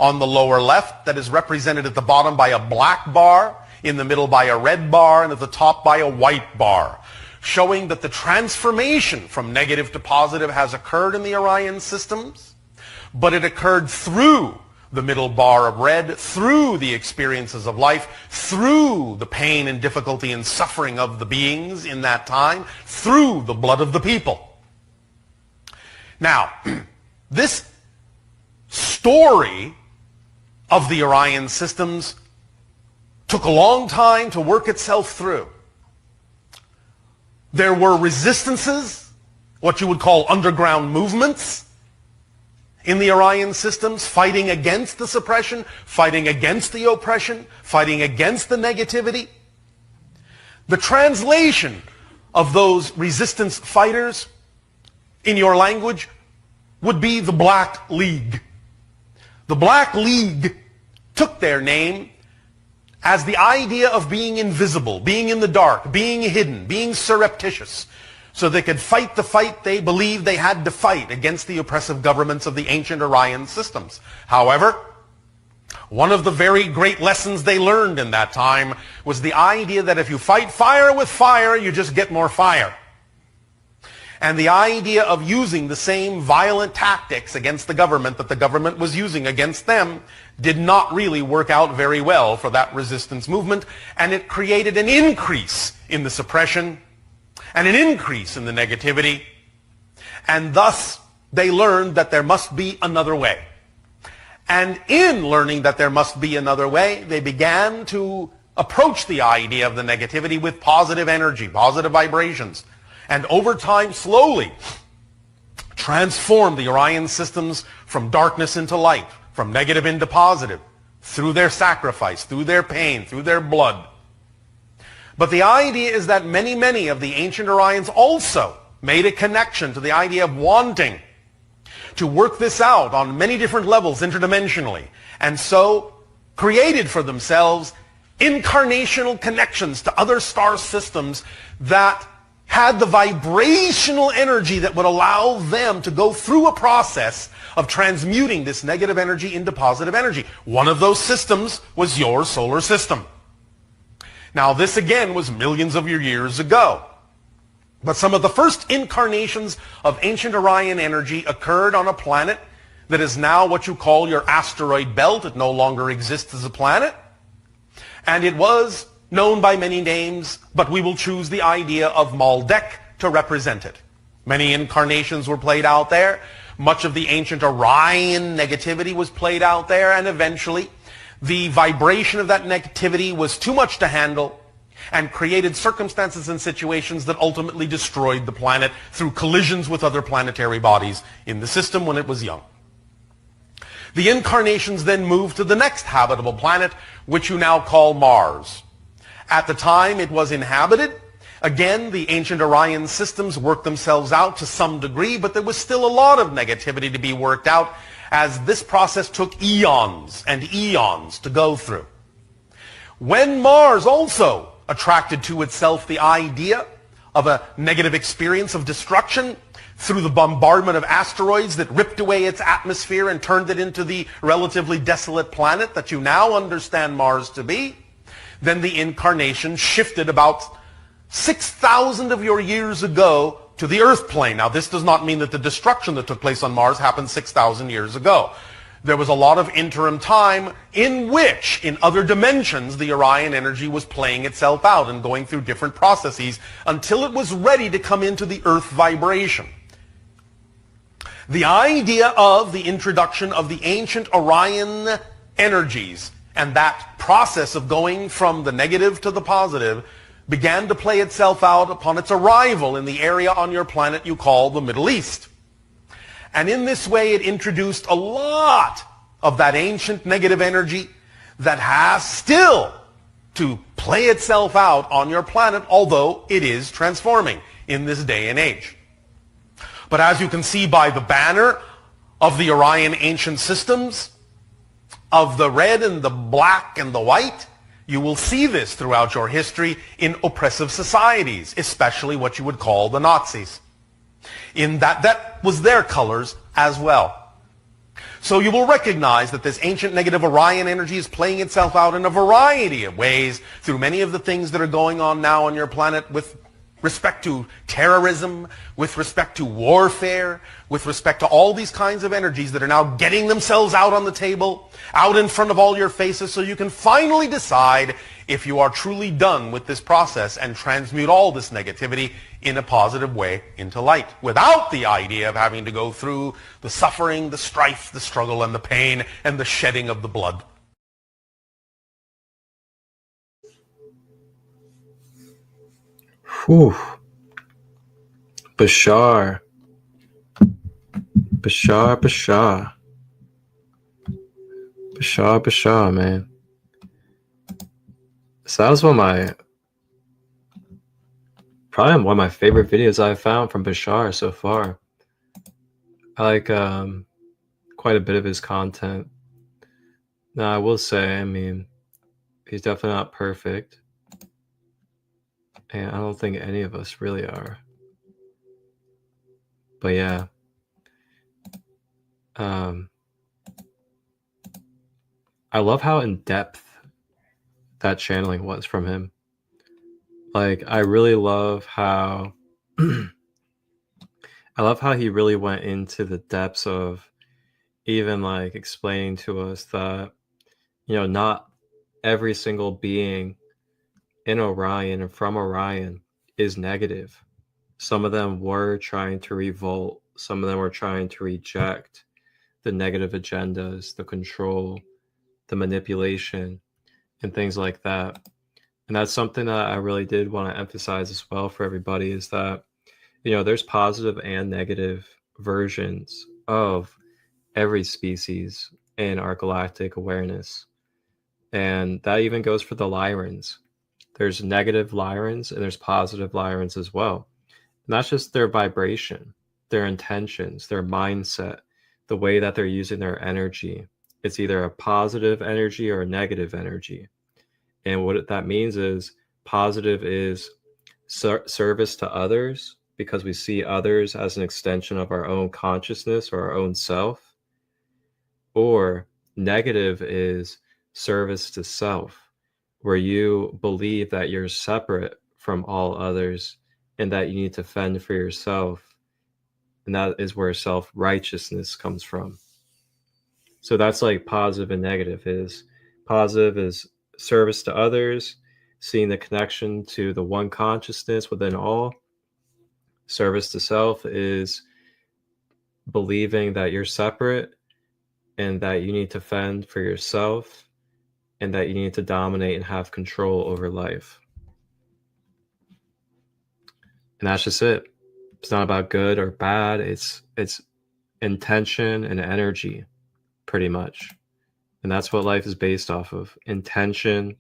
on the lower left that is represented at the bottom by a black bar, in the middle by a red bar, and at the top by a white bar, showing that the transformation from negative to positive has occurred in the Orion systems, but it occurred through the middle bar of red, through the experiences of life, through the pain and difficulty and suffering of the beings in that time, through the blood of the people. Now, this story of the Orion systems took a long time to work itself through. There were resistances, what you would call underground movements, in the Orion systems, fighting against the suppression, fighting against the oppression, fighting against the negativity. The translation of those resistance fighters in your language would be the Black League. The Black League took their name as the idea of being invisible, being in the dark, being hidden, being surreptitious, so they could fight the fight they believed they had to fight against the oppressive governments of the ancient Orion systems. However, one of the very great lessons they learned in that time was the idea that if you fight fire with fire, you just get more fire. And the idea of using the same violent tactics against the government that the government was using against them did not really work out very well for that resistance movement, and it created an increase in the suppression and an increase in the negativity, and thus they learned that there must be another way. And in learning that there must be another way, they began to approach the idea of the negativity with positive energy, positive vibrations, and over time slowly transform the Orion systems from darkness into light, from negative into positive, through their sacrifice, through their pain, through their blood. But the idea is that many of the ancient Orions also made a connection to the idea of wanting to work this out on many different levels interdimensionally, and so created for themselves incarnational connections to other star systems that had the vibrational energy that would allow them to go through a process of transmuting this negative energy into positive energy. One of those systems was your solar system. Now, this again was millions of years ago. But some of the first incarnations of ancient Orion energy occurred on a planet that is now what you call your asteroid belt. It no longer exists as a planet. And it was known by many names, but we will choose the idea of Maldek to represent it. Many incarnations were played out there. Much of the ancient Orion negativity was played out there, and eventually the vibration of that negativity was too much to handle and created circumstances and situations that ultimately destroyed the planet through collisions with other planetary bodies in the system when it was young. The incarnations then moved to the next habitable planet, which you now call Mars. At the time it was inhabited. Again, the ancient Orion systems worked themselves out to some degree, but there was still a lot of negativity to be worked out, as this process took eons and eons to go through. When Mars also attracted to itself the idea of a negative experience of destruction through the bombardment of asteroids that ripped away its atmosphere and turned it into the relatively desolate planet that you now understand Mars to be, then the incarnation shifted about 6,000 of your years ago to the Earth plane. Now, this does not mean that the destruction that took place on Mars happened 6,000 years ago. There was a lot of interim time in which, in other dimensions, the Orion energy was playing itself out and going through different processes until it was ready to come into the Earth vibration. The idea of the introduction of the ancient Orion energies and that process of going from the negative to the positive began to play itself out upon its arrival in the area on your planet you call the Middle East. And in this way it introduced a lot of that ancient negative energy that has still to play itself out on your planet, although it is transforming in this day and age. But as you can see by the banner of the Orion ancient systems, of the red and the black and the white, you will see this throughout your history in oppressive societies, especially what you would call the Nazis. In that was their colors as well. So you will recognize that this ancient negative Orion energy is playing itself out in a variety of ways through many of the things that are going on now on your planet with respect to terrorism, with respect to warfare, with respect to all these kinds of energies that are now getting themselves out on the table, out in front of all your faces, so you can finally decide if you are truly done with this process and transmute all this negativity in a positive way into light, without the idea of having to go through the suffering, the strife, the struggle, and the pain, and the shedding of the blood. Whew. Bashar. Bashar, Bashar. Bashar, Bashar, man. So that was probably one of my favorite videos I've found from Bashar so far. I like quite a bit of his content. Now, I will say, I mean, he's definitely not perfect. And I don't think any of us really are. But yeah. I love how in-depth that channeling was from him. Like, I really love how I love how he really went into the depths of even like explaining to us that, you know, not every single being in Orion and from Orion is negative. Some of them were trying to revolt. Some of them were trying to reject the negative agendas, the control, the manipulation, and things like that. And that's something that I really did want to emphasize as well for everybody, is that, you know, there's positive and negative versions of every species in our galactic awareness. And that even goes for the Lyrans. There's negative Lyrans and there's positive Lyrans as well. And that's just their vibration, their intentions, their mindset, the way that they're using their energy. It's either a positive energy or a negative energy. And what that means is positive is service to others, because we see others as an extension of our own consciousness or our own self. Or negative is service to self, where you believe that you're separate from all others and that you need to fend for yourself. And that is where self-righteousness comes from. So that's like positive and negative. Positive is service to others, seeing the connection to the one consciousness within all. Service to self is believing that you're separate and that you need to fend for yourself and that you need to dominate and have control over life. And that's just it. It's not about good or bad. It's intention and energy, pretty much. And that's what life is based off of: intention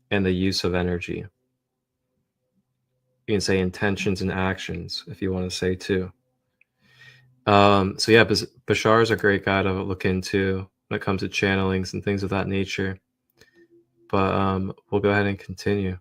and the use of energy. You can say intentions and actions if you want to say too. So yeah, Bashar is a great guy to look into when it comes to channelings and things of that nature. But we'll go ahead and continue.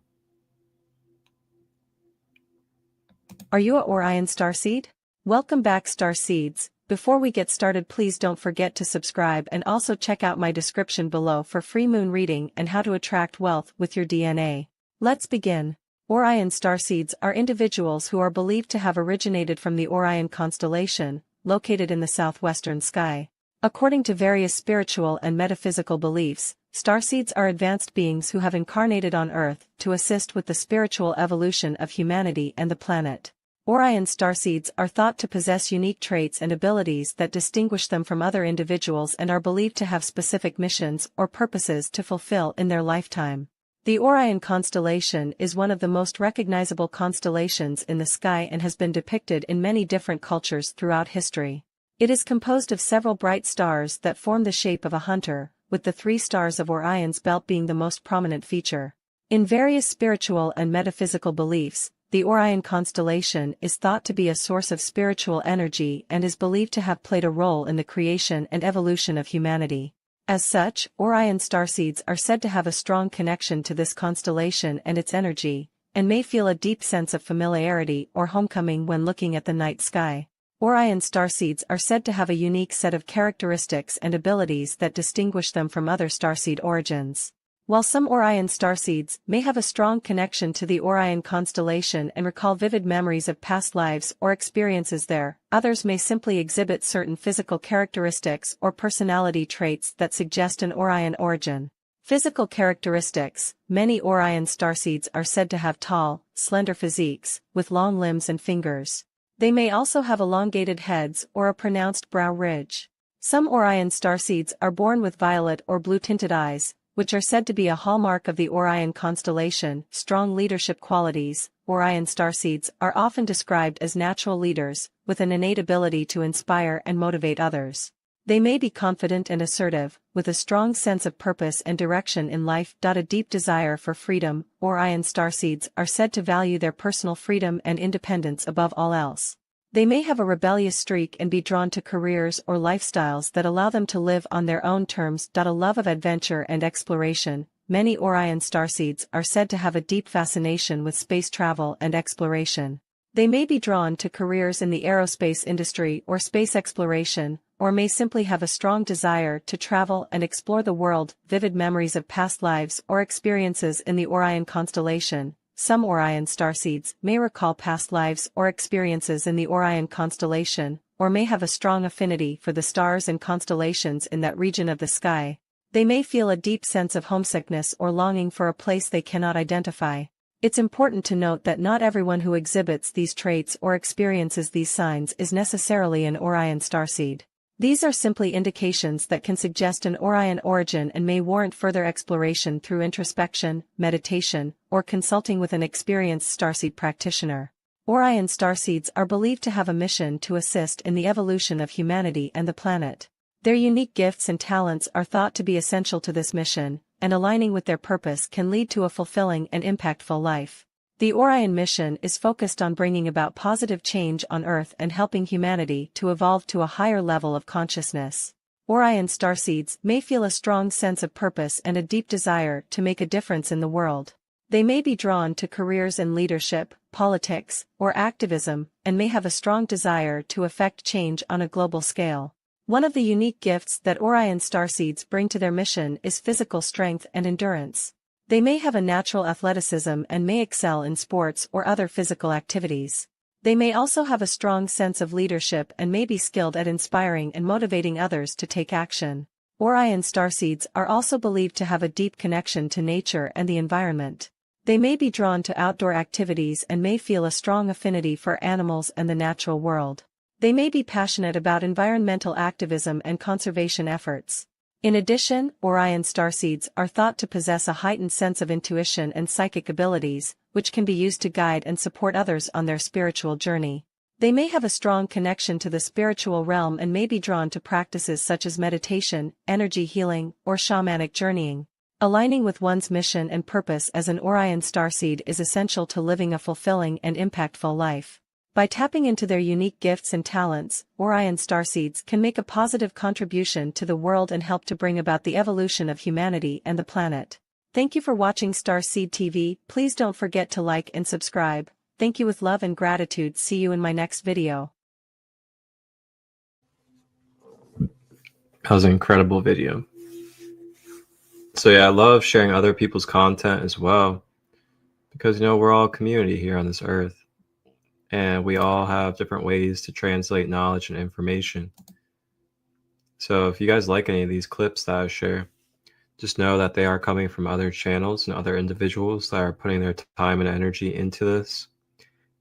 Are you a Orion Starseed? Welcome back, Starseeds. Before we get started, please don't forget to subscribe and also check out my description below for free moon reading and how to attract wealth with your DNA. Let's begin. Orion Starseeds are individuals who are believed to have originated from the Orion constellation, located in the southwestern sky. According to various spiritual and metaphysical beliefs, Starseeds are advanced beings who have incarnated on Earth to assist with the spiritual evolution of humanity and the planet. Orion Starseeds are thought to possess unique traits and abilities that distinguish them from other individuals and are believed to have specific missions or purposes to fulfill in their lifetime. The Orion constellation is one of the most recognizable constellations in the sky and has been depicted in many different cultures throughout history. It is composed of several bright stars that form the shape of a hunter, with the 3 stars of Orion's belt being the most prominent feature. In various spiritual and metaphysical beliefs, the Orion constellation is thought to be a source of spiritual energy and is believed to have played a role in the creation and evolution of humanity. As such, Orion starseeds are said to have a strong connection to this constellation and its energy, and may feel a deep sense of familiarity or homecoming when looking at the night sky. Orion starseeds are said to have a unique set of characteristics and abilities that distinguish them from other starseed origins. While some Orion starseeds may have a strong connection to the Orion constellation and recall vivid memories of past lives or experiences there, others may simply exhibit certain physical characteristics or personality traits that suggest an Orion origin. Physical characteristics: many Orion starseeds are said to have tall, slender physiques, with long limbs and fingers. They may also have elongated heads or a pronounced brow ridge. Some Orion starseeds are born with violet or blue-tinted eyes, which are said to be a hallmark of the Orion constellation. Strong leadership qualities: Orion starseeds are often described as natural leaders, with an innate ability to inspire and motivate others. They may be confident and assertive, with a strong sense of purpose and direction in life. A deep desire for freedom: Orion starseeds are said to value their personal freedom and independence above all else. They may have a rebellious streak and be drawn to careers or lifestyles that allow them to live on their own terms. A love of adventure and exploration: many Orion starseeds are said to have a deep fascination with space travel and exploration. They may be drawn to careers in the aerospace industry or space exploration, or may simply have a strong desire to travel and explore the world. Vivid memories of past lives or experiences in the Orion constellation: some Orion starseeds may recall past lives or experiences in the Orion constellation, or may have a strong affinity for the stars and constellations in that region of the sky. They may feel a deep sense of homesickness or longing for a place they cannot identify. It's important to note that not everyone who exhibits these traits or experiences these signs is necessarily an Orion starseed. These are simply indications that can suggest an Orion origin and may warrant further exploration through introspection, meditation, or consulting with an experienced starseed practitioner. Orion starseeds are believed to have a mission to assist in the evolution of humanity and the planet. Their unique gifts and talents are thought to be essential to this mission, and aligning with their purpose can lead to a fulfilling and impactful life. The Orion mission is focused on bringing about positive change on Earth and helping humanity to evolve to a higher level of consciousness. Orion starseeds may feel a strong sense of purpose and a deep desire to make a difference in the world. They may be drawn to careers in leadership, politics, or activism, and may have a strong desire to effect change on a global scale. One of the unique gifts that Orion starseeds bring to their mission is physical strength and endurance. They may have a natural athleticism and may excel in sports or other physical activities. They may also have a strong sense of leadership and may be skilled at inspiring and motivating others to take action. Orion starseeds are also believed to have a deep connection to nature and the environment. They may be drawn to outdoor activities and may feel a strong affinity for animals and the natural world. They may be passionate about environmental activism and conservation efforts. In addition, Orion starseeds are thought to possess a heightened sense of intuition and psychic abilities, which can be used to guide and support others on their spiritual journey. They may have a strong connection to the spiritual realm and may be drawn to practices such as meditation, energy healing, or shamanic journeying. Aligning with one's mission and purpose as an Orion starseed is essential to living a fulfilling and impactful life. By tapping into their unique gifts and talents, Orion starseeds can make a positive contribution to the world and help to bring about the evolution of humanity and the planet. Thank you for watching Starseed TV. Please don't forget to like and subscribe. Thank you with love and gratitude. See you in my next video. That was an incredible video. So yeah, I love sharing other people's content as well, because we're all a community here on this earth. And we all have different ways to translate knowledge and information. So if you guys like any of these clips that I share, just know that they are coming from other channels and other individuals that are putting their time and energy into this.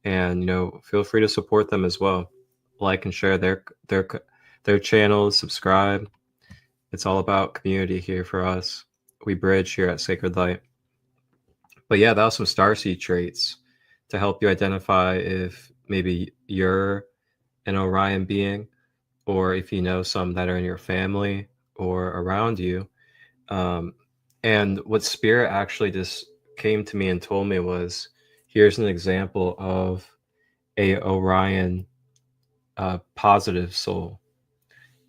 And, feel free to support them as well. Like and share their channels, subscribe. It's all about community here for us. We bridge here at Sacred Light. But yeah, that was some starseed traits to help you identify if maybe you're an Orion being, or if you know some that are in your family or around you. And what Spirit actually just came to me and told me was, here's an example of a Orion positive soul,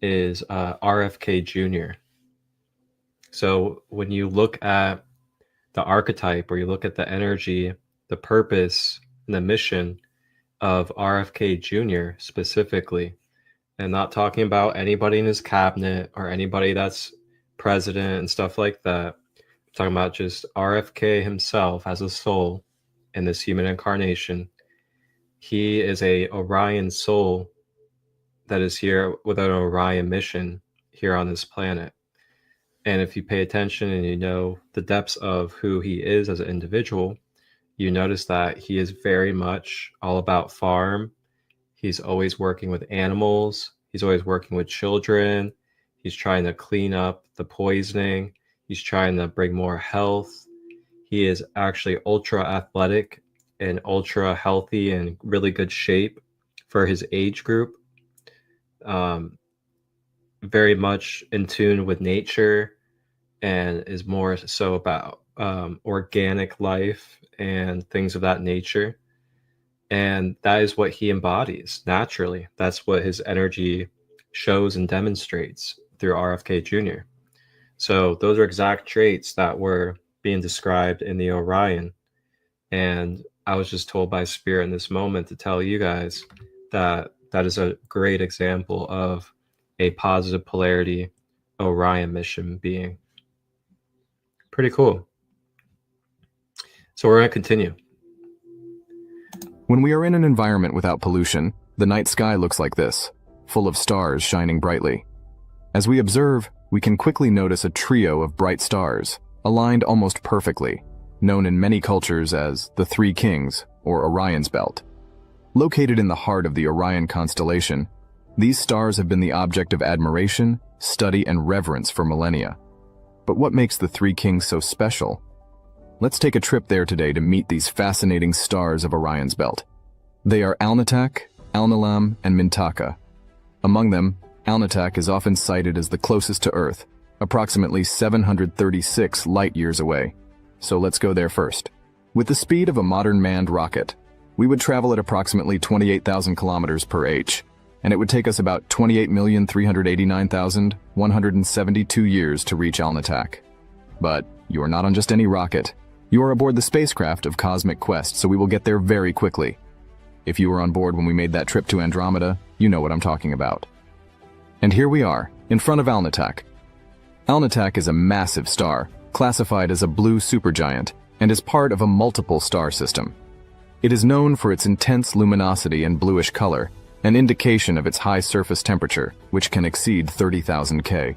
is RFK Jr. So when you look at the archetype, or you look at the energy, the purpose, and the mission of RFK Jr. specifically, and not talking about anybody in his cabinet or anybody that's president and stuff like that, talking about just RFK himself as a soul in this human incarnation. He is a Orion soul that is here with an Orion mission here on this planet. And if you pay attention and you know the depths of who he is as an individual, you notice that he is very much all about farm. He's always working with animals. He's always working with children. He's trying to clean up the poisoning. He's trying to bring more health. He is actually ultra athletic and ultra healthy and really good shape for his age group. Very much in tune with nature and is more so about organic life and things of that nature. And that is what he embodies naturally. That's what his energy shows and demonstrates through RFK Jr. So those are exact traits that were being described in the Orion. And I was just told by Spirit in this moment to tell you guys that that is a great example of a positive polarity Orion mission being. Pretty cool. So we're going to continue. When we are in an environment without pollution, the night sky looks like this, full of stars shining brightly. As we observe, we can quickly notice a trio of bright stars, aligned almost perfectly, known in many cultures as the Three Kings, or Orion's Belt. Located in the heart of the Orion constellation, these stars have been the object of admiration, study, and reverence for millennia. But what makes the Three Kings so special? Let's take a trip there today to meet these fascinating stars of Orion's Belt. They are Alnitak, Alnilam, and Mintaka. Among them, Alnitak is often cited as the closest to Earth, approximately 736 light-years away. So let's go there first. With the speed of a modern manned rocket, we would travel at approximately 28,000 kilometers per h, and it would take us about 28,389,172 years to reach Alnitak. But you are not on just any rocket. You are aboard the spacecraft of Cosmic Quest, so we will get there very quickly. If you were on board when we made that trip to Andromeda, you know what I'm talking about. And here we are, in front of Alnitak. Alnitak is a massive star, classified as a blue supergiant, and is part of a multiple star system. It is known for its intense luminosity and bluish color, an indication of its high surface temperature, which can exceed 30,000 K.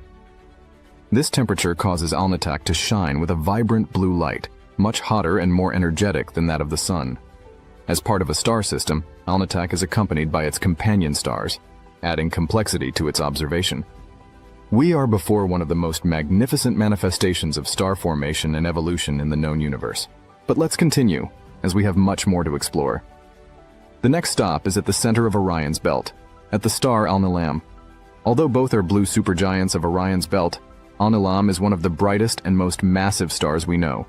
This temperature causes Alnitak to shine with a vibrant blue light, much hotter and more energetic than that of the Sun. As part of a star system, Alnitak is accompanied by its companion stars, adding complexity to its observation. We are before one of the most magnificent manifestations of star formation and evolution in the known universe. But let's continue, as we have much more to explore. The next stop is at the center of Orion's Belt, at the star Alnilam. Although both are blue supergiants of Orion's Belt, Alnilam is one of the brightest and most massive stars we know.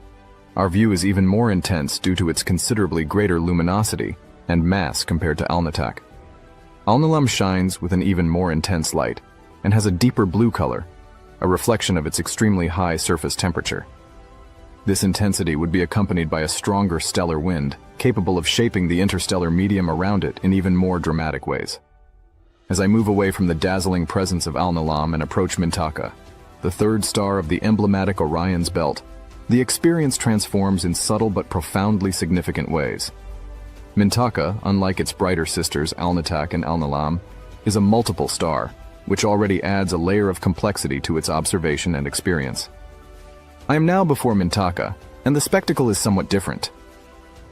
Our view is even more intense due to its considerably greater luminosity and mass compared to Alnitak. Alnilam shines with an even more intense light and has a deeper blue color, a reflection of its extremely high surface temperature. This intensity would be accompanied by a stronger stellar wind, capable of shaping the interstellar medium around it in even more dramatic ways. As I move away from the dazzling presence of Alnilam and approach Mintaka, the third star of the emblematic Orion's Belt, the experience transforms in subtle but profoundly significant ways. Mintaka, unlike its brighter sisters Alnitak and Alnilam, is a multiple star, which already adds a layer of complexity to its observation and experience. I am now before Mintaka, and the spectacle is somewhat different.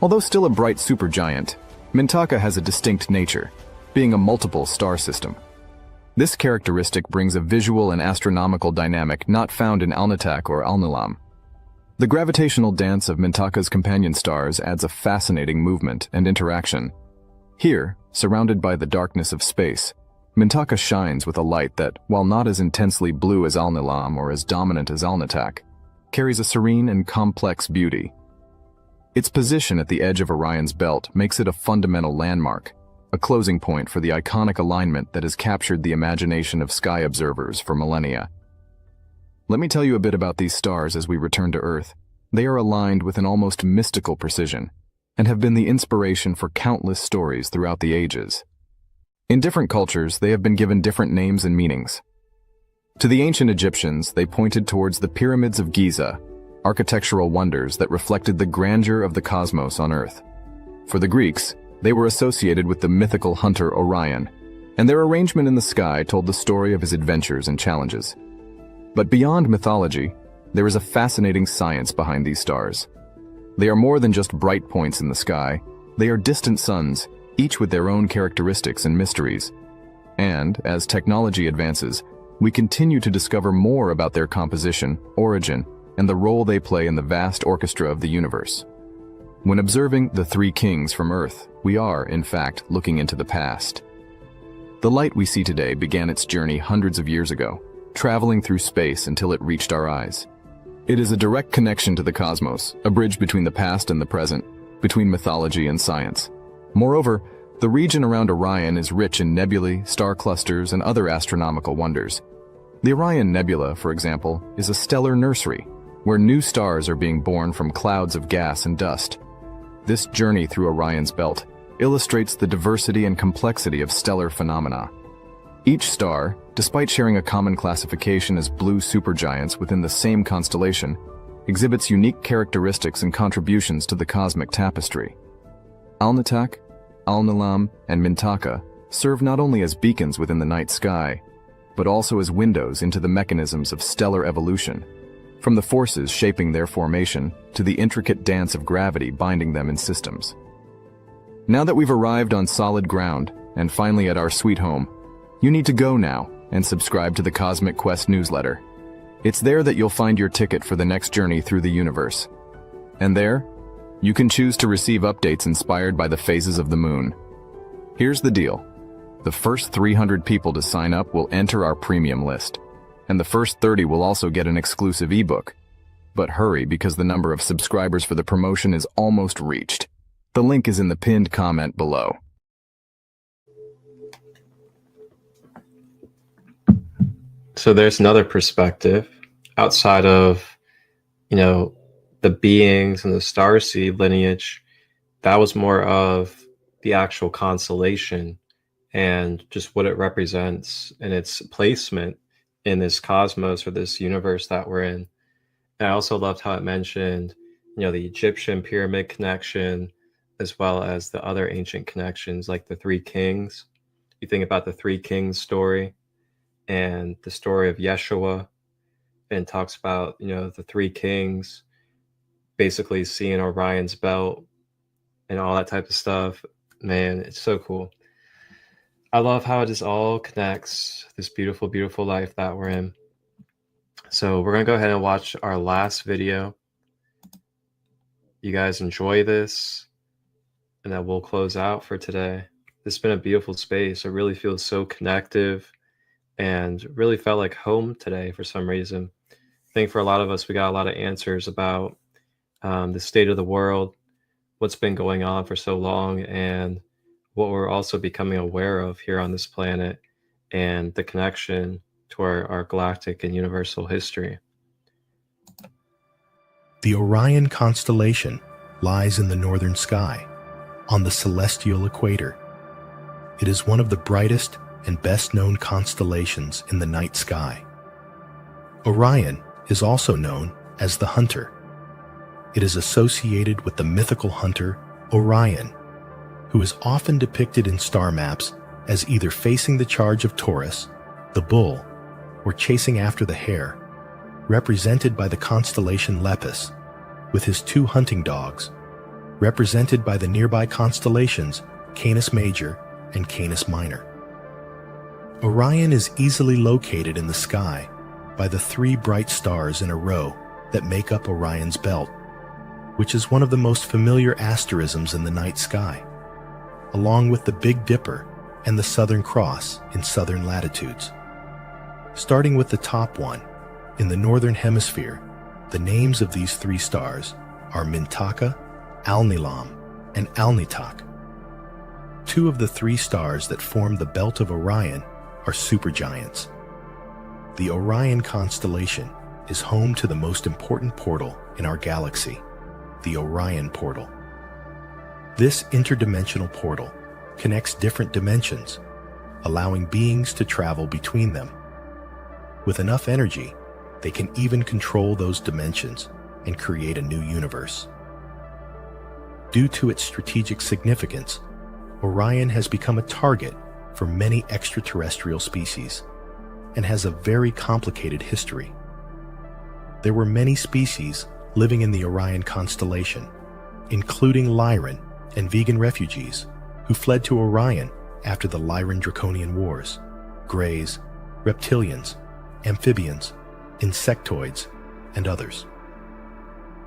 Although still a bright supergiant, Mintaka has a distinct nature, being a multiple star system. This characteristic brings a visual and astronomical dynamic not found in Alnitak or Alnilam. The gravitational dance of Mintaka's companion stars adds a fascinating movement and interaction. Here, surrounded by the darkness of space, Mintaka shines with a light that, while not as intensely blue as Alnilam or as dominant as Alnitak, carries a serene and complex beauty. Its position at the edge of Orion's Belt makes it a fundamental landmark, a closing point for the iconic alignment that has captured the imagination of sky observers for millennia. Let me tell you a bit about these stars as we return to Earth. They are aligned with an almost mystical precision, and have been the inspiration for countless stories throughout the ages. In different cultures, they have been given different names and meanings. To the ancient Egyptians, they pointed towards the pyramids of Giza, architectural wonders that reflected the grandeur of the cosmos on Earth. For the Greeks, they were associated with the mythical hunter Orion, and their arrangement in the sky told the story of his adventures and challenges. But beyond mythology, there is a fascinating science behind these stars. They are more than just bright points in the sky. They are distant suns, each with their own characteristics and mysteries. And, as technology advances, we continue to discover more about their composition, origin, and the role they play in the vast orchestra of the universe. When observing the three kings from Earth, we are, in fact, looking into the past. The light we see today began its journey hundreds of years ago, traveling through space until it reached our eyes. It is a direct connection to the cosmos, a bridge between the past and the present, between mythology and science. Moreover, the region around Orion is rich in nebulae, star clusters, and other astronomical wonders. The Orion Nebula, for example, is a stellar nursery, where new stars are being born from clouds of gas and dust. This journey through Orion's belt illustrates the diversity and complexity of stellar phenomena. Each star, despite sharing a common classification as blue supergiants within the same constellation, exhibits unique characteristics and contributions to the cosmic tapestry. Alnitak, Alnilam, and Mintaka serve not only as beacons within the night sky, but also as windows into the mechanisms of stellar evolution, from the forces shaping their formation to the intricate dance of gravity binding them in systems. Now that we've arrived on solid ground, and finally at our sweet home, you need to go now and subscribe to the Cosmic Quest newsletter. It's there that you'll find your ticket for the next journey through the universe. And there, you can choose to receive updates inspired by the phases of the moon. Here's the deal. The first 300 people to sign up will enter our premium list, and the first 30 will also get an exclusive ebook. But hurry, because the number of subscribers for the promotion is almost reached. The link is in the pinned comment below. So there's another perspective outside of, the beings and the starseed lineage. That was more of the actual constellation and just what it represents and its placement in this cosmos or this universe that we're in. And I also loved how it mentioned, the Egyptian pyramid connection, as well as the other ancient connections like the three kings. You think about the three kings story and the story of Yeshua, and talks about, the three kings basically seeing Orion's belt and all that type of stuff. Man, it's so cool. I love how it just all connects, this beautiful, beautiful life that we're in. So we're going to go ahead and watch our last video. You guys enjoy this, and then we'll close out for today. This has been a beautiful space. It really feels so connective and really felt like home today for some reason. I think for a lot of us, we got a lot of answers about the state of the world, what's been going on for so long, and what we're also becoming aware of here on this planet, and the connection to our galactic and universal history. The Orion constellation lies in the northern sky, on the celestial equator. It is one of the brightest and best-known constellations in the night sky. Orion is also known as the Hunter. It is associated with the mythical hunter Orion, who is often depicted in star maps as either facing the charge of Taurus, the bull, or chasing after the hare, represented by the constellation Lepus, with his two hunting dogs, represented by the nearby constellations Canis Major and Canis Minor. Orion is easily located in the sky by the three bright stars in a row that make up Orion's belt, which is one of the most familiar asterisms in the night sky, along with the Big Dipper and the Southern Cross in southern latitudes. Starting with the top one, in the northern hemisphere, the names of these three stars are Mintaka, Alnilam, and Alnitak. Two of the three stars that form the belt of Orion are supergiants. The Orion constellation is home to the most important portal in our galaxy, the Orion portal. This interdimensional portal connects different dimensions, allowing beings to travel between them. With enough energy, they can even control those dimensions and create a new universe. Due to its strategic significance, Orion has become a target for many extraterrestrial species and has a very complicated history. There were many species living in the Orion constellation, including Lyran and vegan refugees who fled to Orion after the Lyran Draconian Wars, Greys, reptilians, amphibians, insectoids, and others.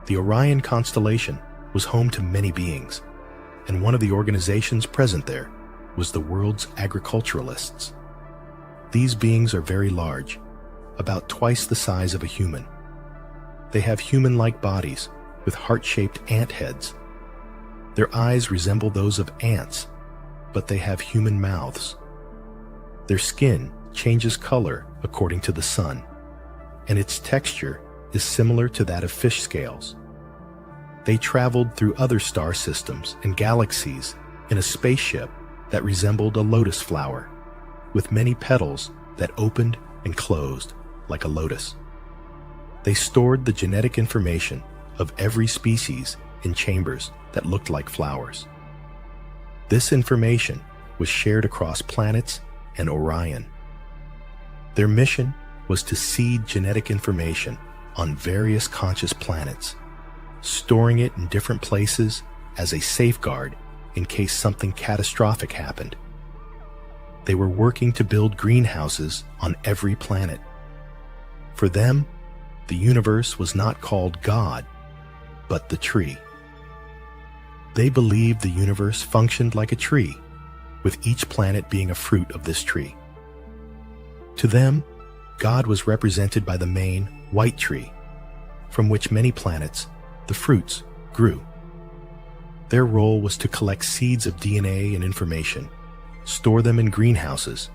The Orion constellation was home to many beings, and one of the organizations present there was the world's agriculturalists. These beings are very large, about twice the size of a human. They have human-like bodies with heart-shaped ant heads. Their eyes resemble those of ants, but they have human mouths. Their skin changes color according to the sun, and its texture is similar to that of fish scales. They traveled through other star systems and galaxies in a spaceship that resembled a lotus flower, with many petals that opened and closed like a lotus. They stored the genetic information of every species in chambers that looked like flowers. This information was shared across planets and Orion. Their mission was to seed genetic information on various conscious planets, storing it in different places as a safeguard in case something catastrophic happened. They were working to build greenhouses on every planet. For them, the universe was not called God, but the tree. They believed the universe functioned like a tree, with each planet being a fruit of this tree. To them, God was represented by the main white tree, from which many planets, the fruits, grew. Their role was to collect seeds of DNA and information, store them in greenhouses,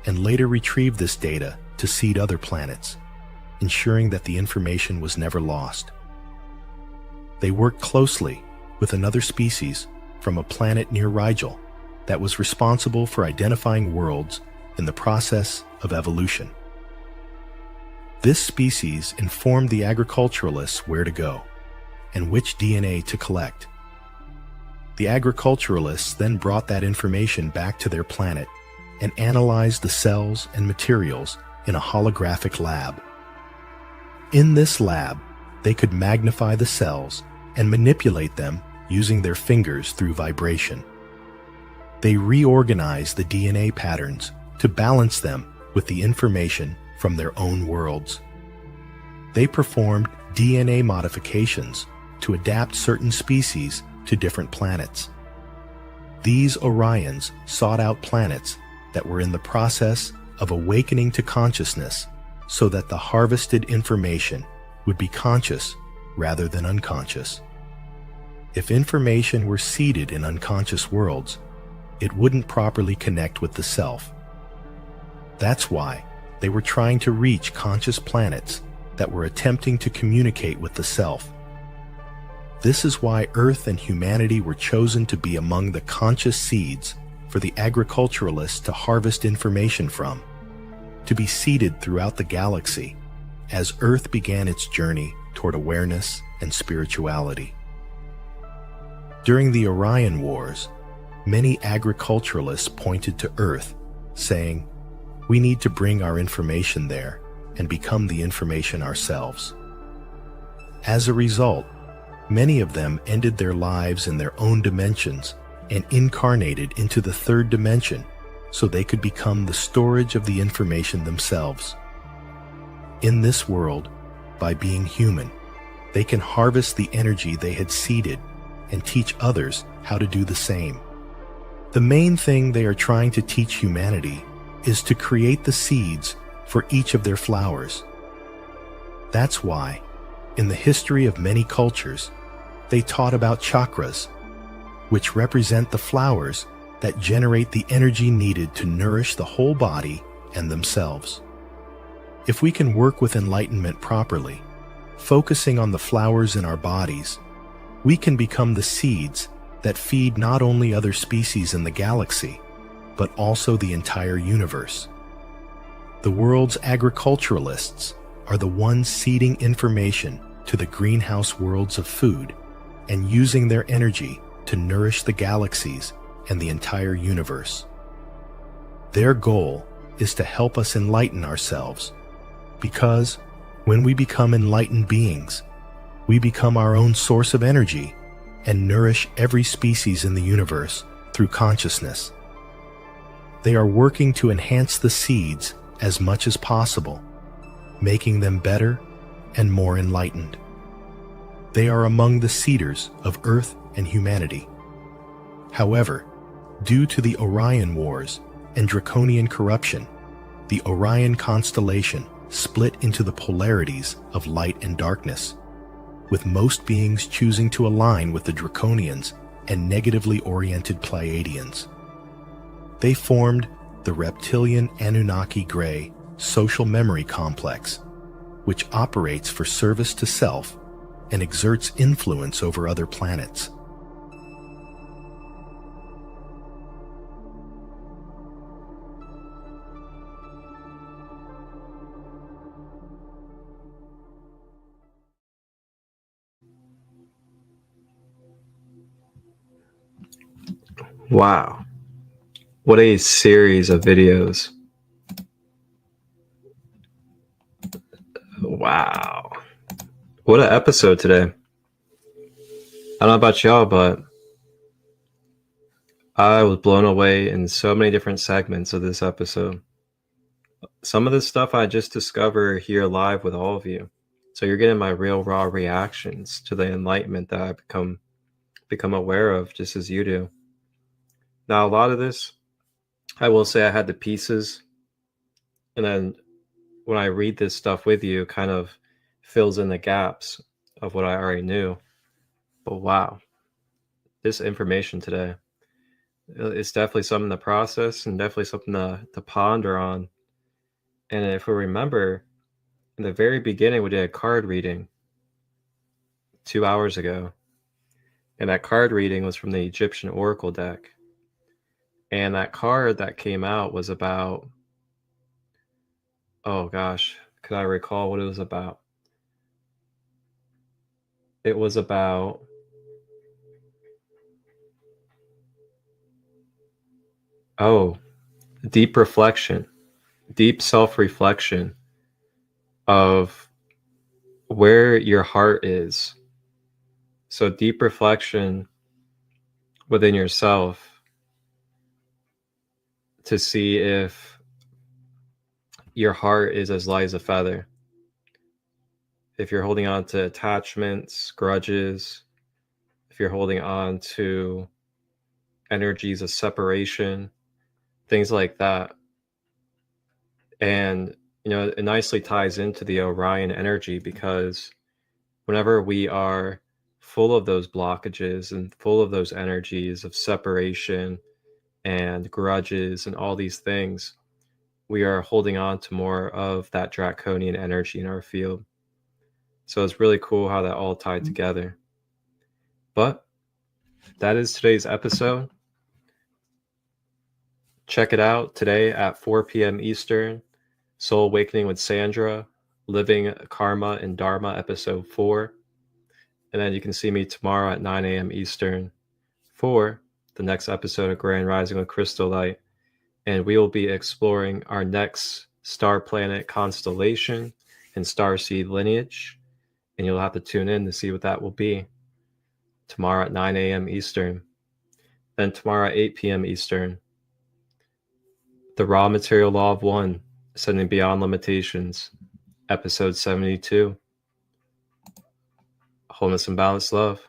and later retrieve this data to seed other planets, ensuring that the information was never lost. They worked closely with another species from a planet near Rigel that was responsible for identifying worlds in the process of evolution. This species informed the agriculturalists where to go and which DNA to collect. The agriculturalists then brought that information back to their planet and analyzed the cells and materials in a holographic lab. In this lab, they could magnify the cells and manipulate them using their fingers through vibration. They reorganized the DNA patterns to balance them with the information from their own worlds. They performed DNA modifications to adapt certain species to different planets. These Orions sought out planets that were in the process of awakening to consciousness so that the harvested information would be conscious rather than unconscious. If information were seeded in unconscious worlds, it wouldn't properly connect with the self. That's why they were trying to reach conscious planets that were attempting to communicate with the self. This is why Earth and humanity were chosen to be among the conscious seeds for the agriculturalists to harvest information from, to be seeded throughout the galaxy as Earth began its journey toward awareness and spirituality. During the Orion Wars, many agriculturalists pointed to Earth, saying, "We need to bring our information there and become the information ourselves." As a result, many of them ended their lives in their own dimensions and incarnated into the third dimension so they could become the storage of the information themselves. In this world, by being human, they can harvest the energy they had seeded and teach others how to do the same. The main thing they are trying to teach humanity is to create the seeds for each of their flowers. That's why, in the history of many cultures, they taught about chakras, which represent the flowers that generate the energy needed to nourish the whole body and themselves. If we can work with enlightenment properly, focusing on the flowers in our bodies, we can become the seeds that feed not only other species in the galaxy, but also the entire universe. The world's agriculturalists are the ones seeding information to the greenhouse worlds of food and using their energy to nourish the galaxies and the entire universe. Their goal is to help us enlighten ourselves, because when we become enlightened beings, we become our own source of energy and nourish every species in the universe through consciousness. They are working to enhance the seeds as much as possible, making them better and more enlightened. They are among the seeders of Earth and humanity. However, due to the Orion Wars and draconian corruption, the Orion constellation split into the polarities of light and darkness, with most beings choosing to align with the Draconians and negatively oriented Pleiadians. They formed the reptilian Anunnaki Grey social memory complex, which operates for service to self and exerts influence over other planets. Wow. What a series of videos. Wow. What an episode today. I don't know about y'all, but I was blown away in so many different segments of this episode. Some of this stuff I just discovered here live with all of you. So you're getting my real raw reactions to the enlightenment that I've become aware of, just as you do. Now, a lot of this, I will say I had the pieces, and then when I read this stuff with you, kind of fills in the gaps of what I already knew. But wow, this information today, it's definitely something to process and definitely something to ponder on. And if we remember, in the very beginning, we did a card reading 2 hours ago. And that card reading was from the Egyptian Oracle deck. And that card that came out was about, oh gosh, could I recall what it was about? It was about deep reflection, deep self-reflection of where your heart is. So deep reflection within yourself to see if your heart is as light as a feather. If you're holding on to attachments, grudges, if you're holding on to energies of separation, things like that. And, you know, it nicely ties into the Orion energy, because whenever we are full of those blockages and full of those energies of separation and grudges and all these things, we are holding on to more of that draconian energy in our field. So it's really cool how that all tied together. But that is today's episode. Check it out today at 4 p.m. Eastern. Soul Awakening with Sandra, Living Karma and Dharma, episode 4. And then you can see me tomorrow at 9 a.m. Eastern for the next episode of Grand Rising with ChristoLight. And we will be exploring our next star planet constellation and starseed lineage. And you'll have to tune in to see what that will be tomorrow at 9 a.m. Eastern. Then tomorrow at 8 p.m. Eastern, The Raw Material Law of One, Ascending Beyond Limitations, episode 72. Wholeness and Balanced Love.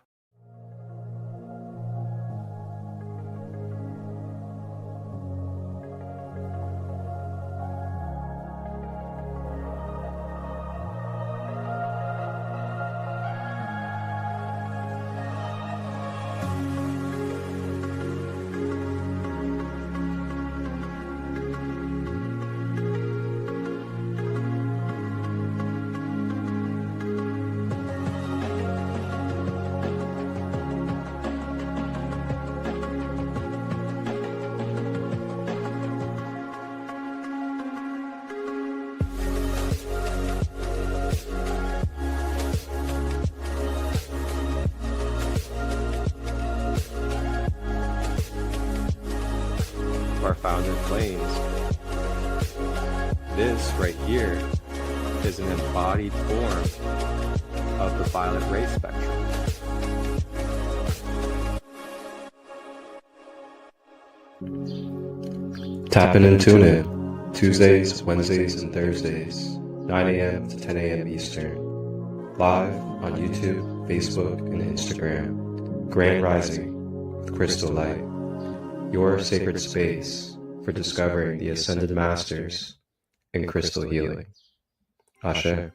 This right here is an embodied form of the violet ray spectrum. Tap in and tune in Tuesdays, Wednesdays, and Thursdays, 9 a.m. to 10 a.m. Eastern. Live on YouTube, Facebook, and Instagram. Grand Rising with ChristoLight, your sacred space for discovering the Ascended Masters and crystal healing. Ashe.